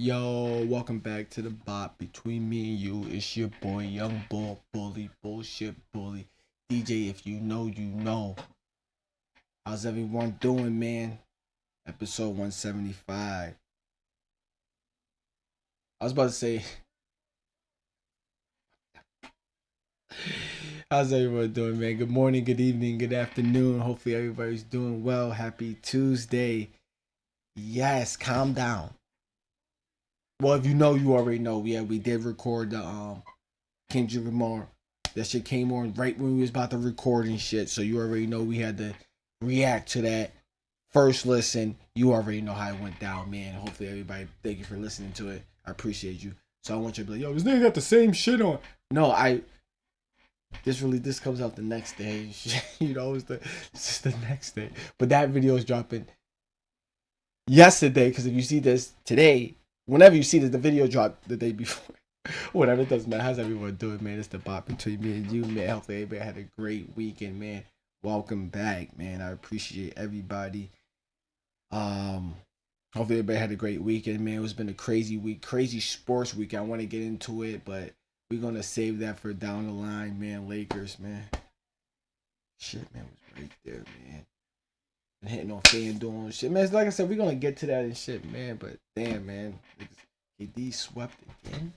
Yo, welcome back to the bot between me and you. It's your boy, Young Bull Bully, Bullshit Bully. DJ, if you know, you know. How's everyone doing, man? Episode 175. I was about to say, how's everyone doing, man? Good morning, good evening, good afternoon. Hopefully, everybody's doing well. Happy Tuesday. Yes, calm down. Well, if you know, you already know. Yeah, we did record the Kendrick Lamar. That shit came on right when we was about to record and shit. So you already know we had to react to that. First listen, you already know how it went down, man. Hopefully everybody, thank you for listening to it. I appreciate you. So I want you to be like, yo, this nigga got the same shit on. No, this comes out the next day. You know, it's just the next day. But that video is dropping yesterday, because if you see this today, whenever you see this, the video dropped the day before. Whatever, it doesn't matter. How's everyone doing, man? It's the bot between me and you, man. Hopefully everybody had a great weekend, man. Welcome back, man. I appreciate everybody. Hopefully everybody had a great weekend, man. It's been a crazy week, crazy sports week. I want to get into it, but we're gonna save that for down the line, man. Lakers, man. Shit, man, was right there, man. And hitting on FanDuel and shit, man. It's like I said, we're gonna get to that and shit, man. But damn, man, KD swept again.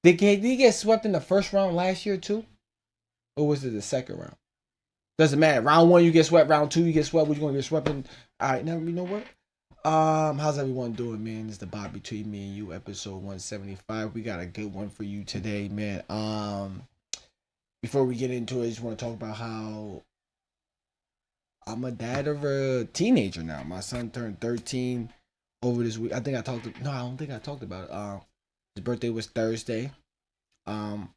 Did KD get swept in the first round last year too? Or was it the second round? Doesn't matter. Round one you get swept, round two you get swept. What you gonna get swept in? Alright, now you know what? How's everyone doing, man? It's the bot between me and you, episode 175. We got a good one for you today, man. Before we get into it, I just want to talk about how I'm a dad of a teenager now. My son turned 13 over this week. I don't think I talked about it. His birthday was Thursday. I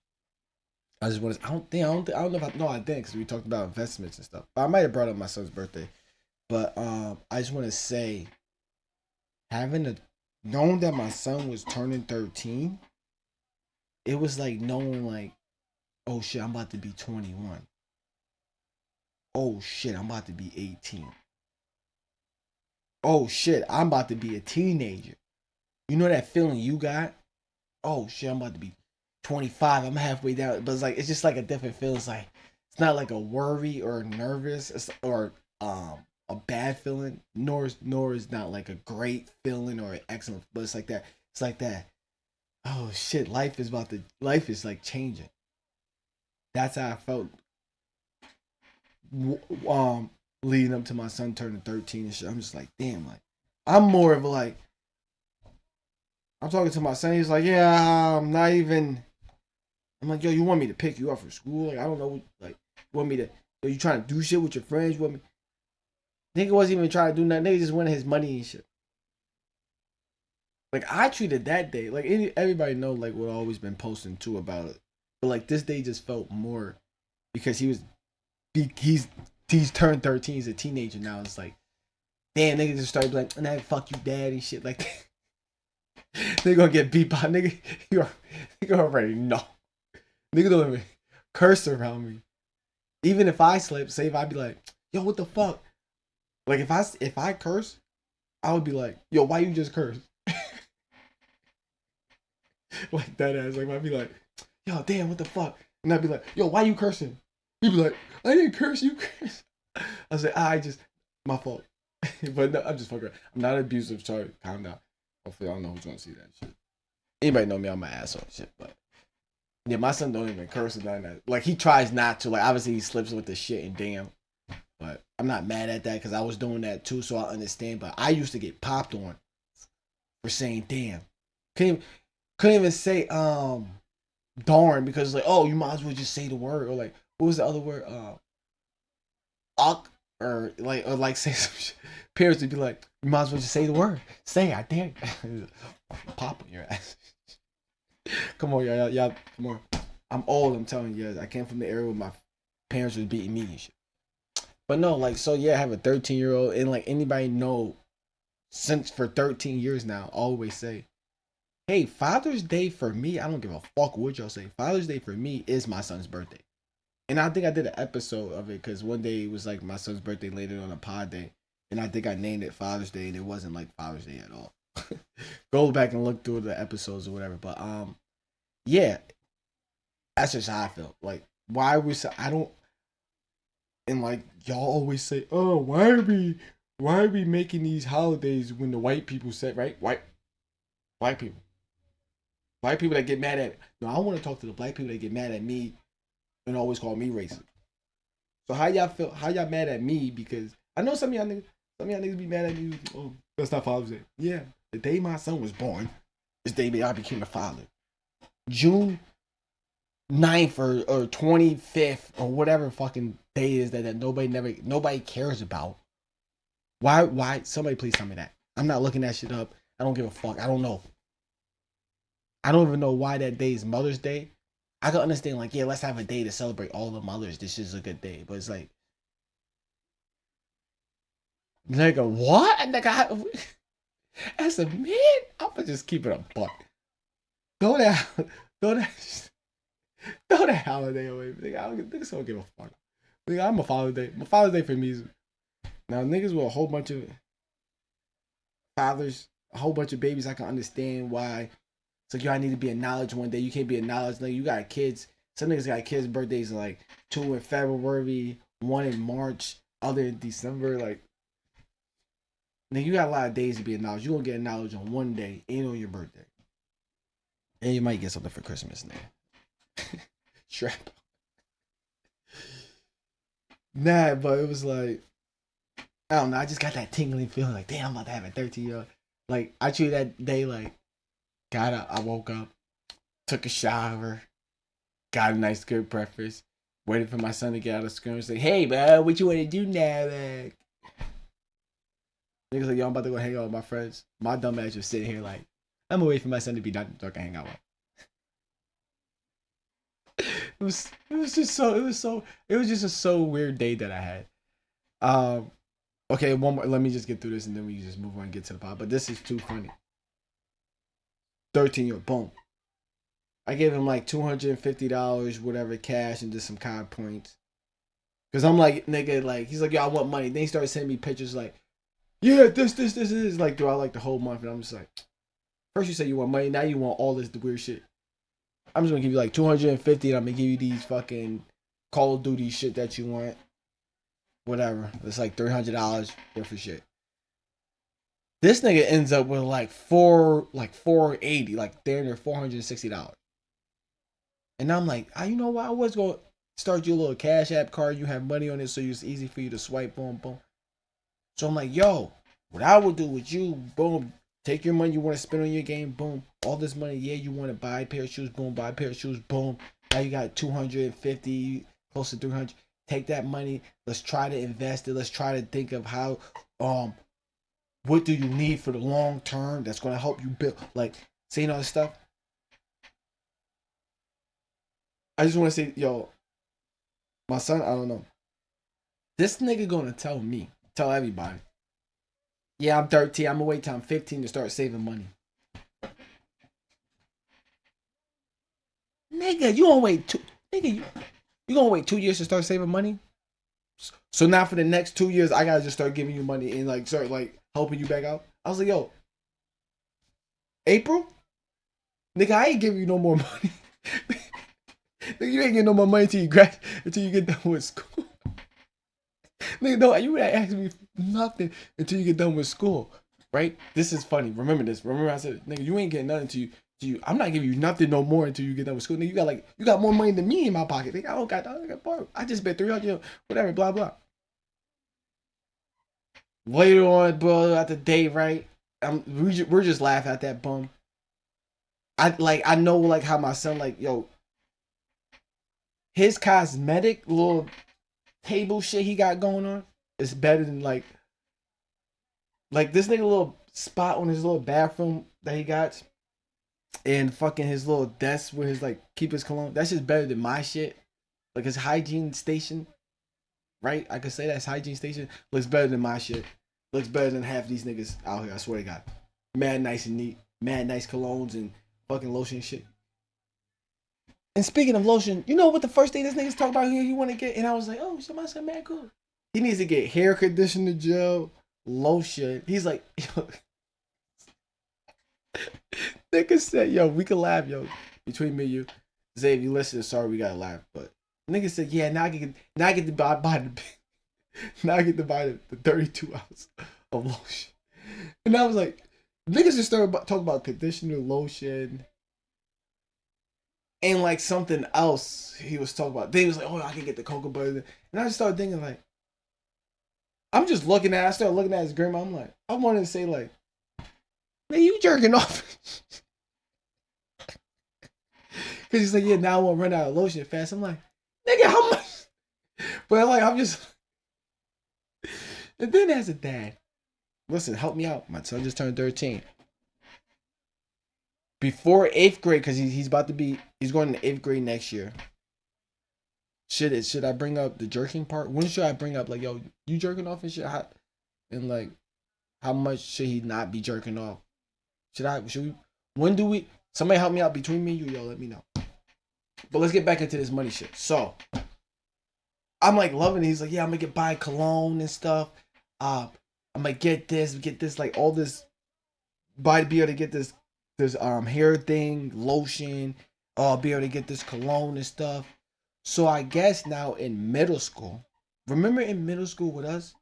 just want to. I don't know if I. No, I didn't, because we talked about investments and stuff. But I might have brought up my son's birthday. But I just want to say, knowing that my son was turning 13, it was like knowing like, oh shit, I'm about to be 21. Oh shit, I'm about to be 18. Oh shit, I'm about to be a teenager. You know that feeling you got? Oh shit, I'm about to be 25. I'm halfway down, but it's just like a different feeling. It's not like a worry or nervous or a bad feeling, nor is not like a great feeling or an excellent, but it's like that. It's like that. Oh shit, life is like changing. That's how I felt. Leading up to my son turning 13 and shit. I'm just like, damn, like I'm more of like, I'm talking to my son. He's like, yeah, I'm not even. I'm like, yo, you want me to pick you up for school? Like, I don't know. Like, you want me to? Are you trying to do shit with your friends? You want me? Nigga wasn't even trying to do nothing. Nigga just wanted his money and shit. Like, I treated that day like everybody know like what I always been posting too about it. But like this day just felt more because he's turned 13. He's a teenager now. It's like, damn, nigga just started like, nah, fuck you, dad and shit like that. They gonna get beat by nigga. You already know. Nigga don't even curse around me. Even if I slip, say if I be like, yo, what the fuck? Like if I curse, I would be like, yo, why you just curse? Like that ass. Like I'd be like, yo, damn, what the fuck? And I'd be like, yo, why you cursing? He'd be like, I didn't curse, you curse. I say, I just my fault. But no, I'm just fucking. I'm not abusive. Sorry, calm down. Hopefully, I don't know who's gonna see that shit. Anybody know me? I'm my asshole shit, but yeah, my son don't even curse or nothing. Like he tries not to. Like obviously he slips with the shit and damn. But I'm not mad at that because I was doing that too, so I understand. But I used to get popped on for saying damn. Couldn't even say darn because like, oh, you might as well just say the word, or like what was the other word? Uck, or like say some shit. Parents would be like, you might as well just say the word. Say I dare you. Pop on your ass. Come on, y'all, come on. I'm old, I'm telling you. I came from the era where my parents was beating me and shit. But no, like, so yeah, I have a 13-year-old, and like anybody know, since for 13 years now, always say, hey, Father's Day for me, I don't give a fuck what y'all say. Father's Day for me is my son's birthday. And I think I did an episode of it because one day it was like my son's birthday later on a pod day. And I think I named it Father's Day, and it wasn't like Father's Day at all. Go back and look through the episodes or whatever. But yeah, that's just how I felt. Like, why we say I don't, and like y'all always say, oh, why are we making these holidays when the white people said, right? White people. White people that get mad at, no, I want to talk to the black people that get mad at me and always call me racist. So how y'all feel? How y'all mad at me? Because I know some of y'all niggas be mad at me. Oh, that's not Father's Day. Yeah, the day my son was born is the day I became a father. June 9th or 25th or whatever fucking day is that nobody cares about. Why? Somebody please tell me that. I'm not looking that shit up. I don't give a fuck. I don't know. I don't even know why that day is Mother's Day. I can understand, like, yeah, let's have a day to celebrate all the mothers. This is a good day. But it's like, nigga, what? Nigga, as a man, I'm gonna just keep it a buck. Throw that, throw that, throw that holiday away. Niggas don't give a fuck. Nigga, I'm a Father's Day. My Father's Day for me is, now niggas with a whole bunch of fathers, a whole bunch of babies, I can understand why. So y'all need to be acknowledged one day. You can't be acknowledged. Like, you got kids. Some niggas got kids' birthdays like 2 in February, 1 in March, other in December. Like, nigga, you got a lot of days to be acknowledged. You gonna get acknowledged on one day, ain't on your birthday. And you might get something for Christmas now. Strap. Nah, but it was like, I don't know. I just got that tingling feeling like, damn, I'm about to have a 13-year-old. Like, I treated that day like, got up, I woke up, took a shower, got a nice good breakfast, waited for my son to get out of school and say, hey, man, what you want to do now, man? Niggas like, yo, I'm about to go hang out with my friends. My dumb ass just sitting here like, I'm gonna wait for my son to be done so I can hang out with. It was just a so weird day that I had. Okay, one more. Let me just get through this and then we can just move on and get to the pod. But this is too funny. 13-year, boom. I gave him like $250, whatever, cash, and just some COD points. Cause I'm like, nigga, like, he's like, yo, I want money. Then he started sending me pictures like, yeah, this is like throughout like the whole month. And I'm just like, first you say you want money, now you want all this weird shit. I'm just gonna give you like 250 and I'm gonna give you these fucking Call of Duty shit that you want. Whatever. It's like $300 worth of shit. This nigga ends up with like 480, like they're near $460. And I'm like, you know what? I was going to start you a little Cash App card. You have money on it, so it's easy for you to swipe, boom, boom. So I'm like, yo, what I would do with you, boom, take your money you want to spend on your game, boom. All this money, yeah, you want to buy a pair of shoes, boom, buy a pair of shoes, boom. Now you got 250, close to 300. Take that money. Let's try to invest it. Let's try to think of how, what do you need for the long term that's going to help you build, like, seeing all this stuff. I just want to say, yo, my son, I don't know. This nigga gonna tell everybody, yeah, I'm 13, I'm gonna wait till I'm 15 to start saving money. Nigga, you gonna wait you gonna wait 2 years to start saving money? So now for the next 2 years, I gotta just start giving you money and like start like helping you back out. I was like, yo, April? Nigga, I ain't giving you no more money. Nigga, you ain't getting no more money until you get done with school. Nigga, no, you ain't asking me nothing until you get done with school, right? This is funny. Remember this. Remember I said, nigga, you ain't getting nothing until you. I'm not giving you nothing no more until you get done with school. Nigga, you got more money than me in my pocket. Nigga, I just bet 300, whatever, blah blah. Later on, bro, at the day, right? We're just laughing at that bum. I know like how my son like, yo, his cosmetic little table shit he got going on is better than like this nigga little spot on his little bathroom that he got and fucking his little desk where his like keep his cologne. That's just better than my shit. Like his hygiene station, right? I could say that's hygiene station looks better than my shit. Looks better than half these niggas out here. I swear to God. Mad nice and neat. Mad nice colognes and fucking lotion and shit. And speaking of lotion, you know what the first thing this nigga's talking about here he want to get? And I was like, oh, somebody said mad cool. He needs to get hair conditioner gel, lotion. He's like, Nigga said, yo, we can laugh, yo. Between me and you. Zay, if you listen, sorry we gotta laugh. But nigga said, yeah, now I get to buy the now I get to buy the 32 ounce of lotion. And I was like, niggas just started talking about conditioner, lotion, and like something else he was talking about. Then he was like, oh, I can get the cocoa butter. And I just started thinking like, I started looking at his grandma. I'm like, I wanted to say like, man, you jerking off. Cause he's like, yeah, now I won't run out of lotion fast. I'm like, nigga, how much? But like, I'm just. And then as a dad, listen, help me out. My son just turned 13. Before 8th grade, cause he's going to 8th grade next year. Should I bring up the jerking part? When should I bring up like, yo, you jerking off and shit? And like, how much should he not be jerking off? Somebody help me out between me and you, yo, let me know. But let's get back into this money shit. So, I'm like loving it. He's like, yeah, I'm gonna buy cologne and stuff. I'm gonna get this, like all this, be able to get this hair thing, lotion. I'll be able to get this cologne and stuff. So I guess now in middle school, remember in middle school with us,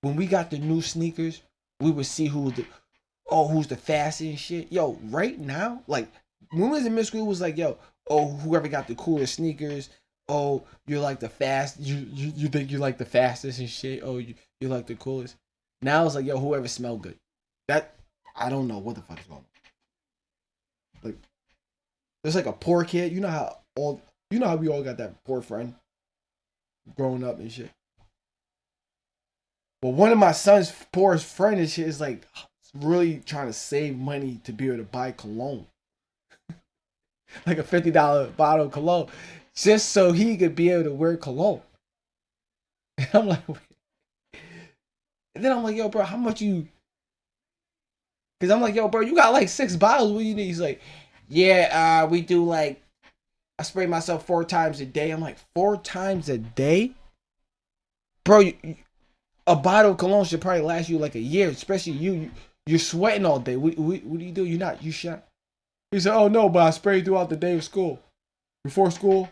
when we got the new sneakers, we would see who's the fastest and shit. Yo, right now, like when we was in middle school, it was like, yo, oh, whoever got the coolest sneakers. Oh, you're like the fast. You think you're like the fastest and shit. Oh, you're like the coolest. Now it's like, yo, whoever smell good. That I don't know what the fuck is going on. Like, there's like a poor kid. You know how we all got that poor friend growing up and shit. But one of my son's poorest friend and shit is like really trying to save money to be able to buy cologne. Like a $50 bottle of cologne. Just so he could be able to wear cologne. And I'm like, wait. And then I'm like, yo, bro, how much you? Because I'm like, yo, bro, you got like 6 bottles. What do you need? He's like, yeah, we do like, I spray myself 4 times a day. I'm like, 4 times a day? Bro, a bottle of cologne should probably last you like a year, especially you're sweating all day. What do you do? You shot? He said, oh no, but I spray throughout the day of school. Before school,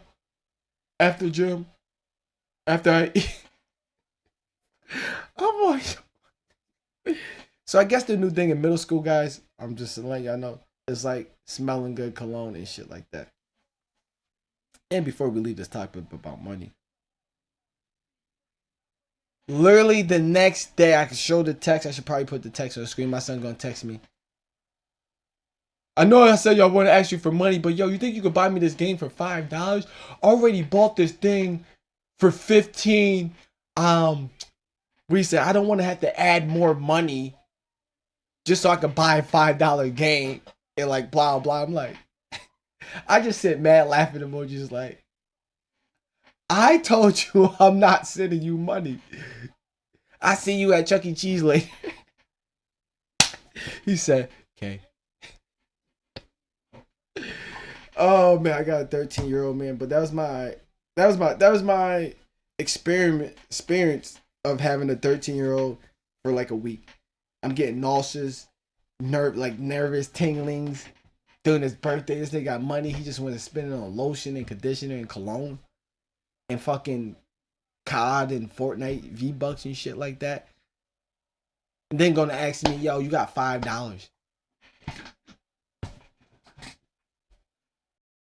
after gym, after I eat. I'm like, so I guess the new thing in middle school, guys, I'm just letting y'all know, it's like smelling good cologne and shit like that. And before we leave this topic about money, literally the next day, I can show the text. I should probably put the text on the screen. My son's gonna text me. I know I said y'all want to ask you for money, but yo, you think you could buy me this game for $5? Already bought this thing for 15. We said I don't want to have to add more money just so I could buy a $5 game and like blah blah. I'm like, I just sent mad laughing emojis like, I told you I'm not sending you money. I see you at Chuck E. Cheese later. He said, okay. Oh man, I got a 13-year-old man, but that was my experience of having a 13-year-old for like a week. I'm getting nauseous, nervous tinglings. During his birthday, this nigga got money. He just went to spend it on lotion and conditioner and cologne and fucking COD and Fortnite V-Bucks and shit like that. And then gonna ask me, yo, you got $5.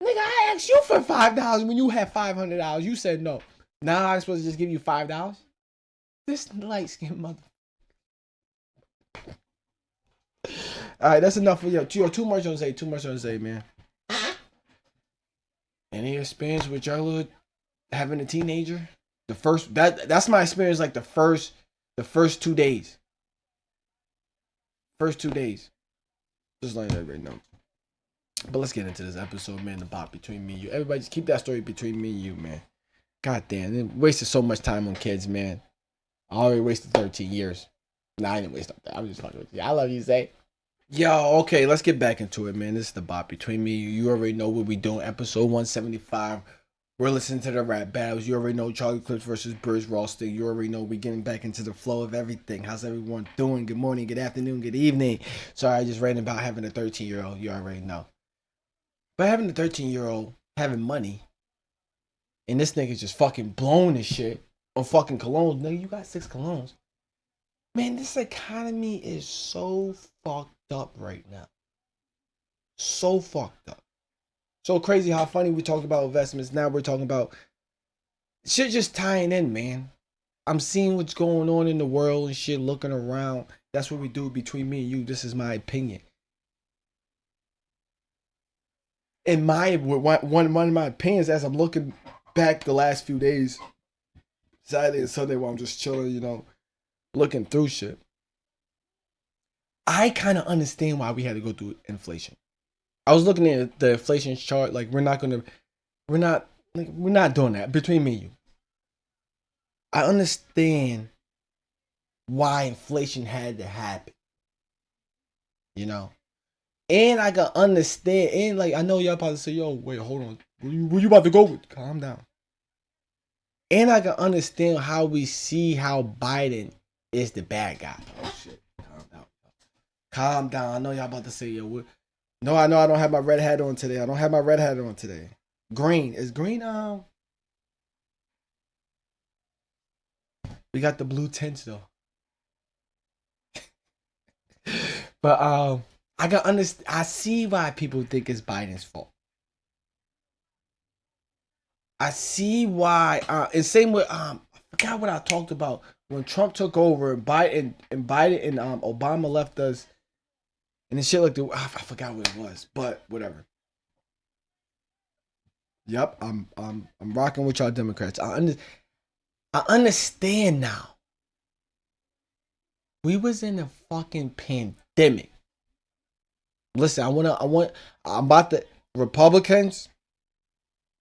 Nigga, I asked you for $5 when you had $500. You said no. Now I'm supposed to just give you $5? This light-skinned mother. Alright, that's enough for you. Too much on Zay, man. Any experience with your little having a teenager? That's my experience like the first 2 days. First 2 days. Just like that right now. But let's get into this episode, man. The bot between me and you. Everybody just keep that story between me and you, man. God damn, they wasted so much time on kids, man. I already wasted 13 years. Nah, I didn't waste that. I'm just fucking with you. I love you, Zay. Yo, okay, let's get back into it, man. This is the bot between me and you. You already know what we doing. Episode 175. We're listening to the rap battles. You already know Charlie Clips versus Bruce Ralston. You already know we're getting back into the flow of everything. How's everyone doing? Good morning, good afternoon, good evening. Sorry, I just ran about having a 13-year-old. You already know. But having a 13-year-old having money, and this nigga just fucking blowing his shit on fucking colognes. Nigga, you got 6 colognes. Man, this economy is so fucked up right now. So fucked up. So crazy how funny we talked about investments. Now we're talking about shit just tying in, man. I'm seeing what's going on in the world and shit, looking around. That's what we do between me and you. This is my opinion. In my one of my opinions, as I'm looking back the last few days, Saturday and Sunday, while I'm just chilling, looking through shit, I kind of understand why we had to go through inflation. I was looking at the inflation chart. Like we're not doing that between me and you. I understand why inflation had to happen, and I can understand. And like I know y'all probably say, "Yo, wait, hold on, where you about to go with?" Calm down. And I can understand how we see how Biden is the bad guy. Oh shit, calm down. I know y'all about to say, "Yo, what?" No, I know I don't have my red hat on today. Green. Is green we got the blue tints though. But I can understand. I see why people think it's Biden's fault. I see why and same with I forgot what I talked about when Trump took over and Biden and Obama left us and the shit like I forgot what it was, but whatever. Yep, I'm rocking with y'all Democrats. I understand now. We was in a fucking pandemic. Listen, I'm about the Republicans,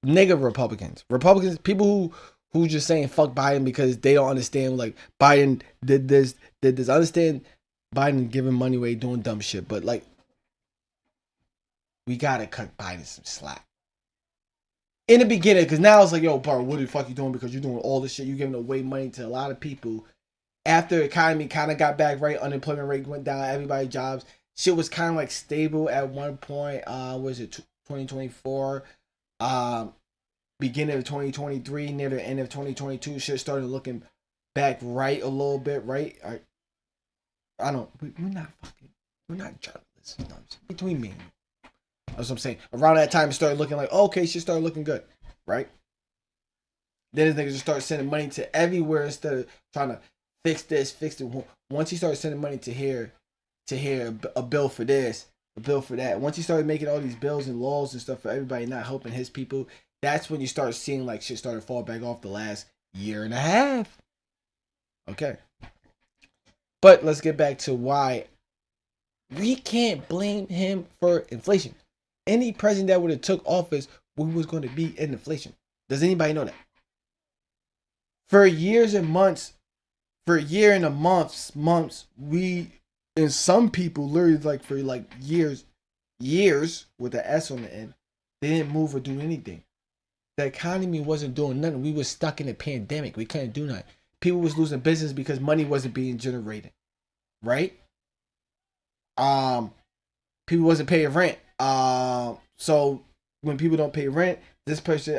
Republicans, people who just saying fuck Biden because they don't understand like Biden did this. I understand Biden giving money away, doing dumb shit, but like we gotta cut Biden some slack. In the beginning, because now it's like, yo, bro, what the fuck you doing? Because you're doing all this shit. You're giving away money to a lot of people. After the economy kind of got back right, unemployment rate went down, everybody's jobs. Shit was kind of like stable at one point. Was it 2024? Beginning of 2023, near the end of 2022, shit started looking back right a little bit, right? We're not journalists. Between me and you. That's what I'm saying. Around that time, it started looking like, okay, shit started looking good, right? Then his niggas just started sending money to everywhere instead of trying to fix this, fix it. Once he started sending money to here, a bill for this, a bill for that. Once he started making all these bills and laws and stuff for everybody, not helping his people, that's when you start seeing like shit started to fall back off the last year and a half. Okay. But let's get back to why we can't blame him for inflation. Any president that would have took office, we was going to be in inflation. Does anybody know that? For years and months, we, and some people literally like for like years with the S on the end, they didn't move or do anything. The economy wasn't doing nothing. We were stuck in a pandemic. We couldn't do nothing. People was losing business because money wasn't being generated, right? People wasn't paying rent. So when people don't pay rent, this person,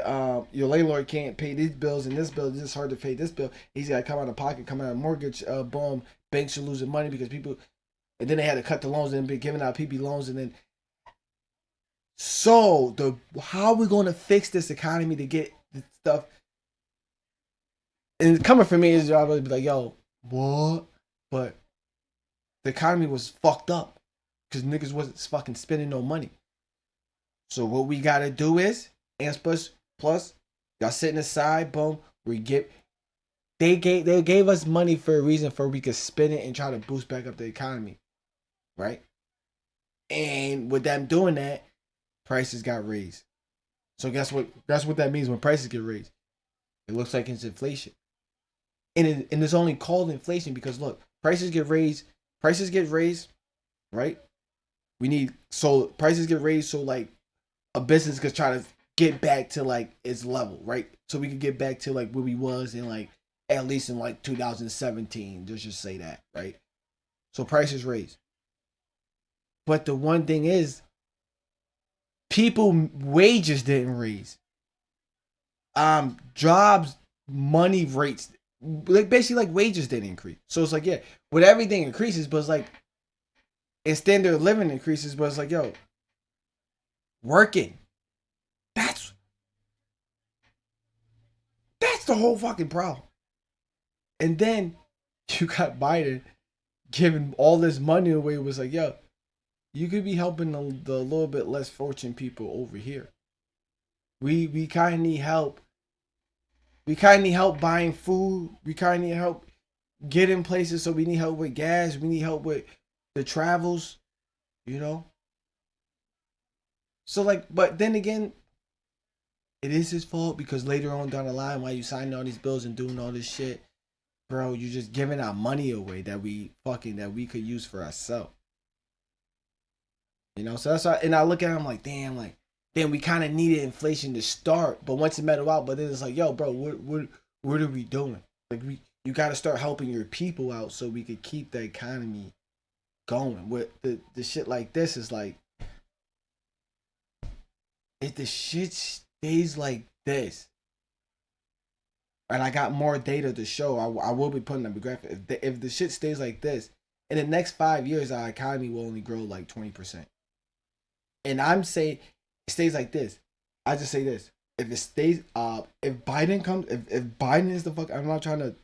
your landlord can't pay these bills and this bill. It's just hard to pay this bill. He's got to come out of pocket, come out of mortgage. Boom, banks are losing money because people, and then they had to cut the loans and be giving out PPP loans, and then. So how are we going to fix this economy to get this stuff? And coming from me is I would be like, yo, what? But the economy was fucked up because niggas wasn't fucking spending no money. So what we gotta do is plus y'all sitting aside, boom. They gave us money for a reason for we could spend it and try to boost back up the economy, right? And with them doing that, prices got raised. So guess what? That's what that means when prices get raised. It looks like it's inflation, and it's only called inflation because look, prices get raised, right? Prices get raised so like a business could try to get back to like its level, right? So we could get back to like where we was in like at least in like 2017. Let's just say that, right? So prices raised. But the one thing is, people wages didn't raise. Jobs, money rates, like basically like wages didn't increase. So it's like, yeah, with everything increases, but it's like, and standard of living increases, but it's like, yo, working. That's the whole fucking problem. And then you got Biden giving all this money away. It was like, yo, you could be helping the little bit less fortunate people over here. We kind of need help. We kind of need help buying food. We kind of need help getting places. So we need help with gas. We need help with the travels, you know. So like, but then again, it is his fault because later on down the line, while you signing all these bills and doing all this shit, bro, you're just giving our money away that we could use for ourselves. You know, so that's why, and I look at him like, damn, we kind of needed inflation to start, but once it metal out, but then it's like, yo, bro, what are we doing? Like you got to start helping your people out so we could keep the economy going. With the shit like this is like, if the shit stays like this, and I got more data to show, I will be putting up a graphic. If the shit stays like this, in the next 5 years, our economy will only grow like 20%. And I'm saying it stays like this. I just say this. If it stays if Biden comes if Biden is the fuck, I'm not trying to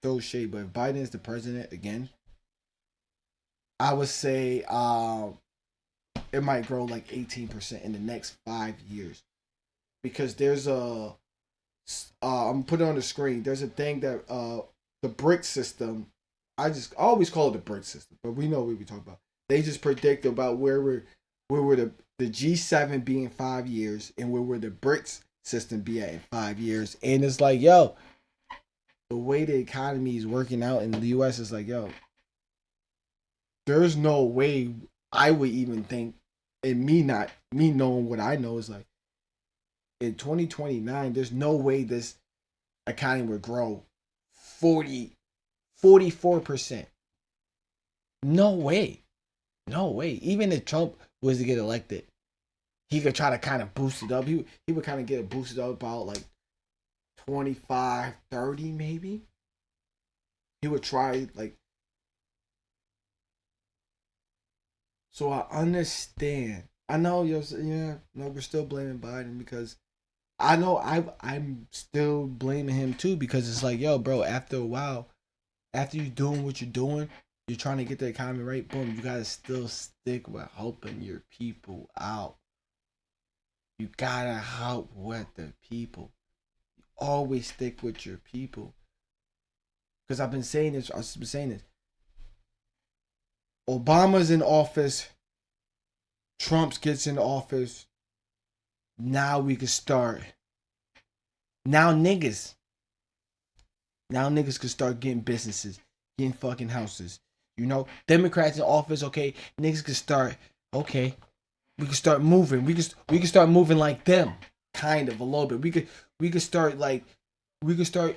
throw shade, but if Biden is the president again, I would say it might grow like 18% in the next 5 years. Because there's a I'm putting it on the screen. There's a thing that the BRICS system, I always call it the BRICS system, but we know what we talk about. They just predict about where we're the G7 be in 5 years and where would the BRICS system be at in 5 years. And it's like, yo, the way the economy is working out in the US is like, yo, there's no way I would even think, and me knowing what I know is like, in 2029, there's no way this economy would grow 44%. No way. No way. Even if Trump was to get elected, he could try to kind of boost it up. He would kind of get it boosted up about like 25, 30 maybe. He would try like. So I understand. I know we're still blaming Biden because I know I'm still blaming him too because it's like, yo, bro, after a while, after you doing what you're doing, you're trying to get the economy right, boom, you gotta still stick with helping your people out. You gotta help with the people. Always stick with your people. Because I've been saying this. Obama's in office. Trump gets in office. Now we can start. Now niggas can start getting businesses, getting fucking houses. You know, Democrats in office, okay, niggas can start, okay, we can start moving. We can start moving like them, kind of a little bit. We could start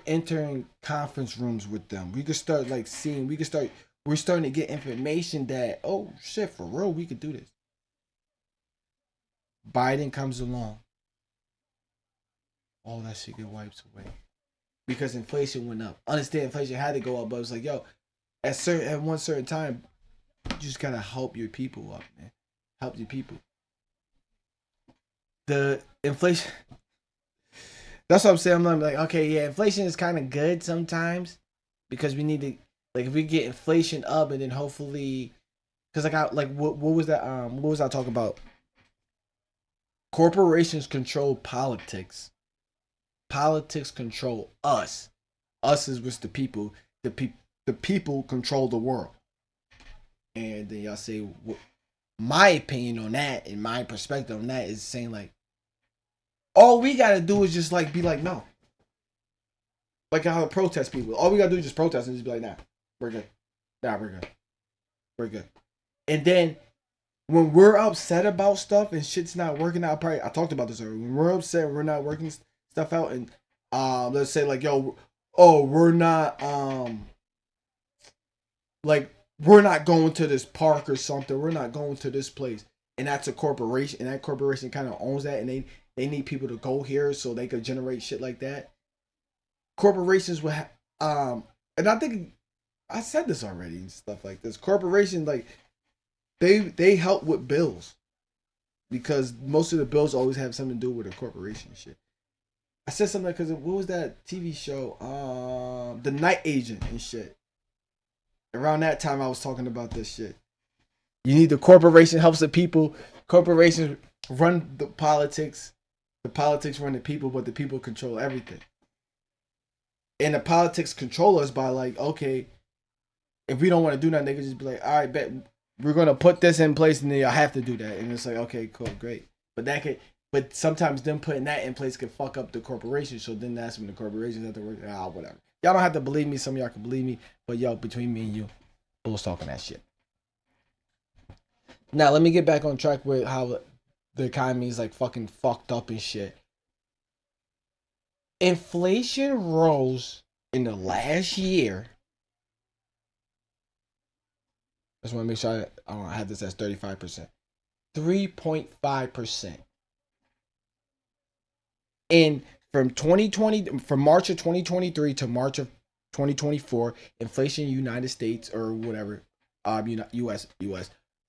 entering conference rooms with them. We could start like seeing. We're starting to get information that, oh shit, for real, we could do this. Biden comes along, all that shit get wiped away because inflation went up. Understand, inflation had to go up, but it was like, yo, at one certain time, you just gotta help your people up, man. Help your people. The inflation. That's what I'm saying. I'm like, okay, yeah, inflation is kind of good sometimes because we need to, like, if we get inflation up and then hopefully, because what was that? What was I talking about? Corporations control politics. Politics control us. Us is with the people. The people control the world. And then y'all say, my opinion on that and my perspective on that is saying like, all we gotta do is just like be like, no. Like how protest people. All we gotta do is just protest and just be like, nah, we're good. Nah, we're good. We're good. And then when we're upset about stuff and shit's not working out, I talked about this earlier. When we're upset and we're not working stuff out, and let's say like, yo, oh, we're not like we're not going to this park or something. We're not going to this place, and that's a corporation, and that corporation kind of owns that, and they need people to go here so they could generate shit like that. Corporations will and I think I said this already and stuff like this. Corporations like they help with bills because most of the bills always have something to do with a corporation shit. I said something because what was that TV show? The Night Agent and shit. Around that time, I was talking about this shit. You need the corporation helps the people. Corporations run the politics. The politics run the people, but the people control everything. And the politics control us by like, okay, if we don't want to do nothing, they can just be like, all right, bet we're gonna put this in place, and then y'all have to do that. And it's like, okay, cool, great. But sometimes them putting that in place could fuck up the corporation. So then that's when the corporations have to work. Whatever. Y'all don't have to believe me. Some of y'all can believe me, but yo, between me and you, bulls talking that shit. Now let me get back on track with how the economy is like fucking fucked up and shit. Inflation rose in the last year. I just want to make sure I have this as 35%. 3.5%. And from March of 2023 to March of 2024, inflation in the United States or whatever, US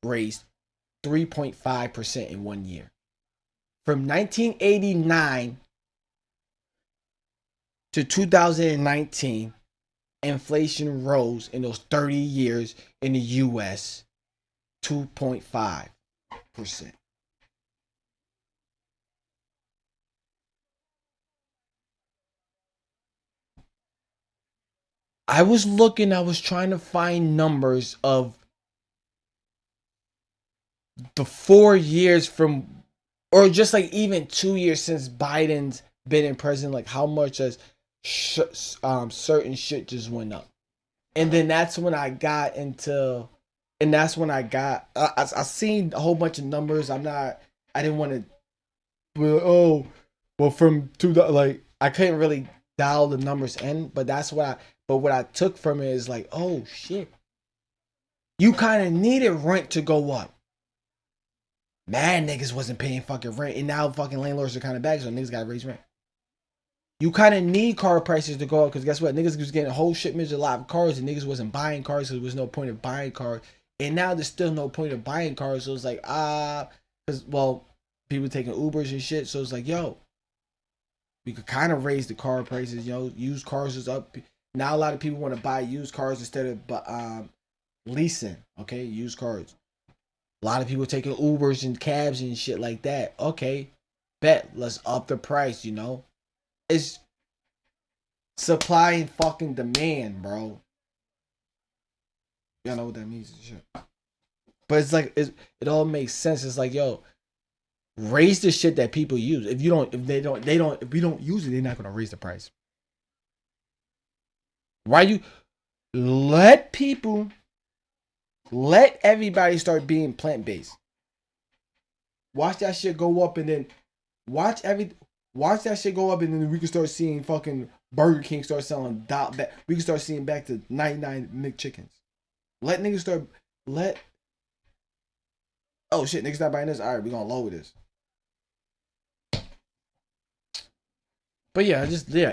raised 3.5% in 1 year. From 1989 to 2019, inflation rose in those 30 years in the US 2.5%. I was trying to find numbers of the 4 years from, or just like even 2 years since Biden's been in president, like how much as certain shit just went up. And then that's when I got into, and that's when I seen a whole bunch of numbers. I didn't want to, from like, I couldn't really dial the numbers in, but what I took from it is like, oh shit, you kind of needed rent to go up. Mad niggas wasn't paying fucking rent, and now fucking landlords are kind of back, so niggas gotta raise rent. You kind of need car prices to go up, because guess what? Niggas was getting whole shipments of a lot of cars, and niggas wasn't buying cars, so there was no point of buying cars. And now there's still no point of buying cars, so it's like, because, well, people taking Ubers and shit, so it's like, yo, we could kind of raise the car prices, used cars is up. Now a lot of people want to buy used cars instead of leasing, okay, used cars. A lot of people taking Ubers and cabs and shit like that. Okay, bet, let's up the price, It's supply and fucking demand, bro. Y'all know what that means and shit. But it's like, it all makes sense. It's like, yo, raise the shit that people use. If we don't use it, they're not gonna raise the price. Why you let everybody start being plant-based. Watch that shit go up, and then watch that shit go up, and then we can start seeing fucking Burger King start selling back. We can start seeing back to 99 McChickens. Let niggas start oh shit, niggas not buying this. All right, we gonna lower this. But yeah,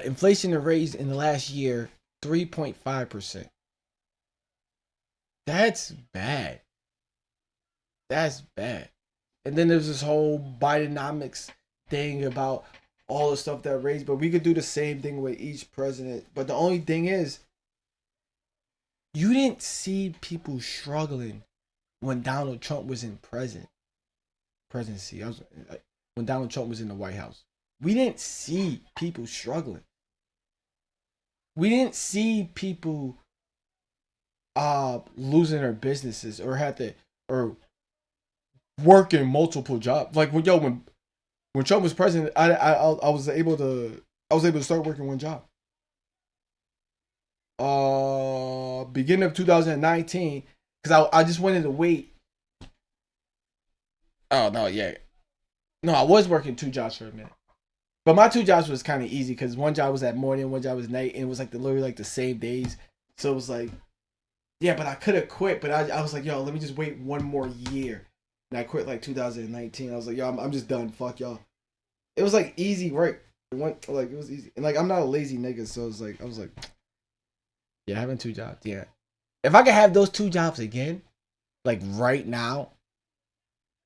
inflation raised in the last year 3.5%. That's bad. That's bad. And then there's this whole Bidenomics thing about all the stuff that raised, but we could do the same thing with each president. But the only thing is, you didn't see people struggling when Donald Trump was in presidency. When Donald Trump was in the White House. We didn't see people struggling. We didn't see people losing their businesses or working multiple jobs. Like when Trump was president, I was able to start working one job. Beginning of 2019, because I just wanted to wait Oh no, yeah. No, I was working 2 jobs for a minute. But my 2 jobs was kind of easy because one job was at morning, one job was night, and it was like literally like the same days. So it was like, yeah, but I could have quit, but I was like, yo, let me just wait one more year. And I quit like 2019. I was like, yo, I'm just done. Fuck y'all. It was like easy work. It was easy. And like I'm not a lazy nigga, so it's like I was like, yeah, having 2 jobs. Yeah. If I could have those 2 jobs again, like right now,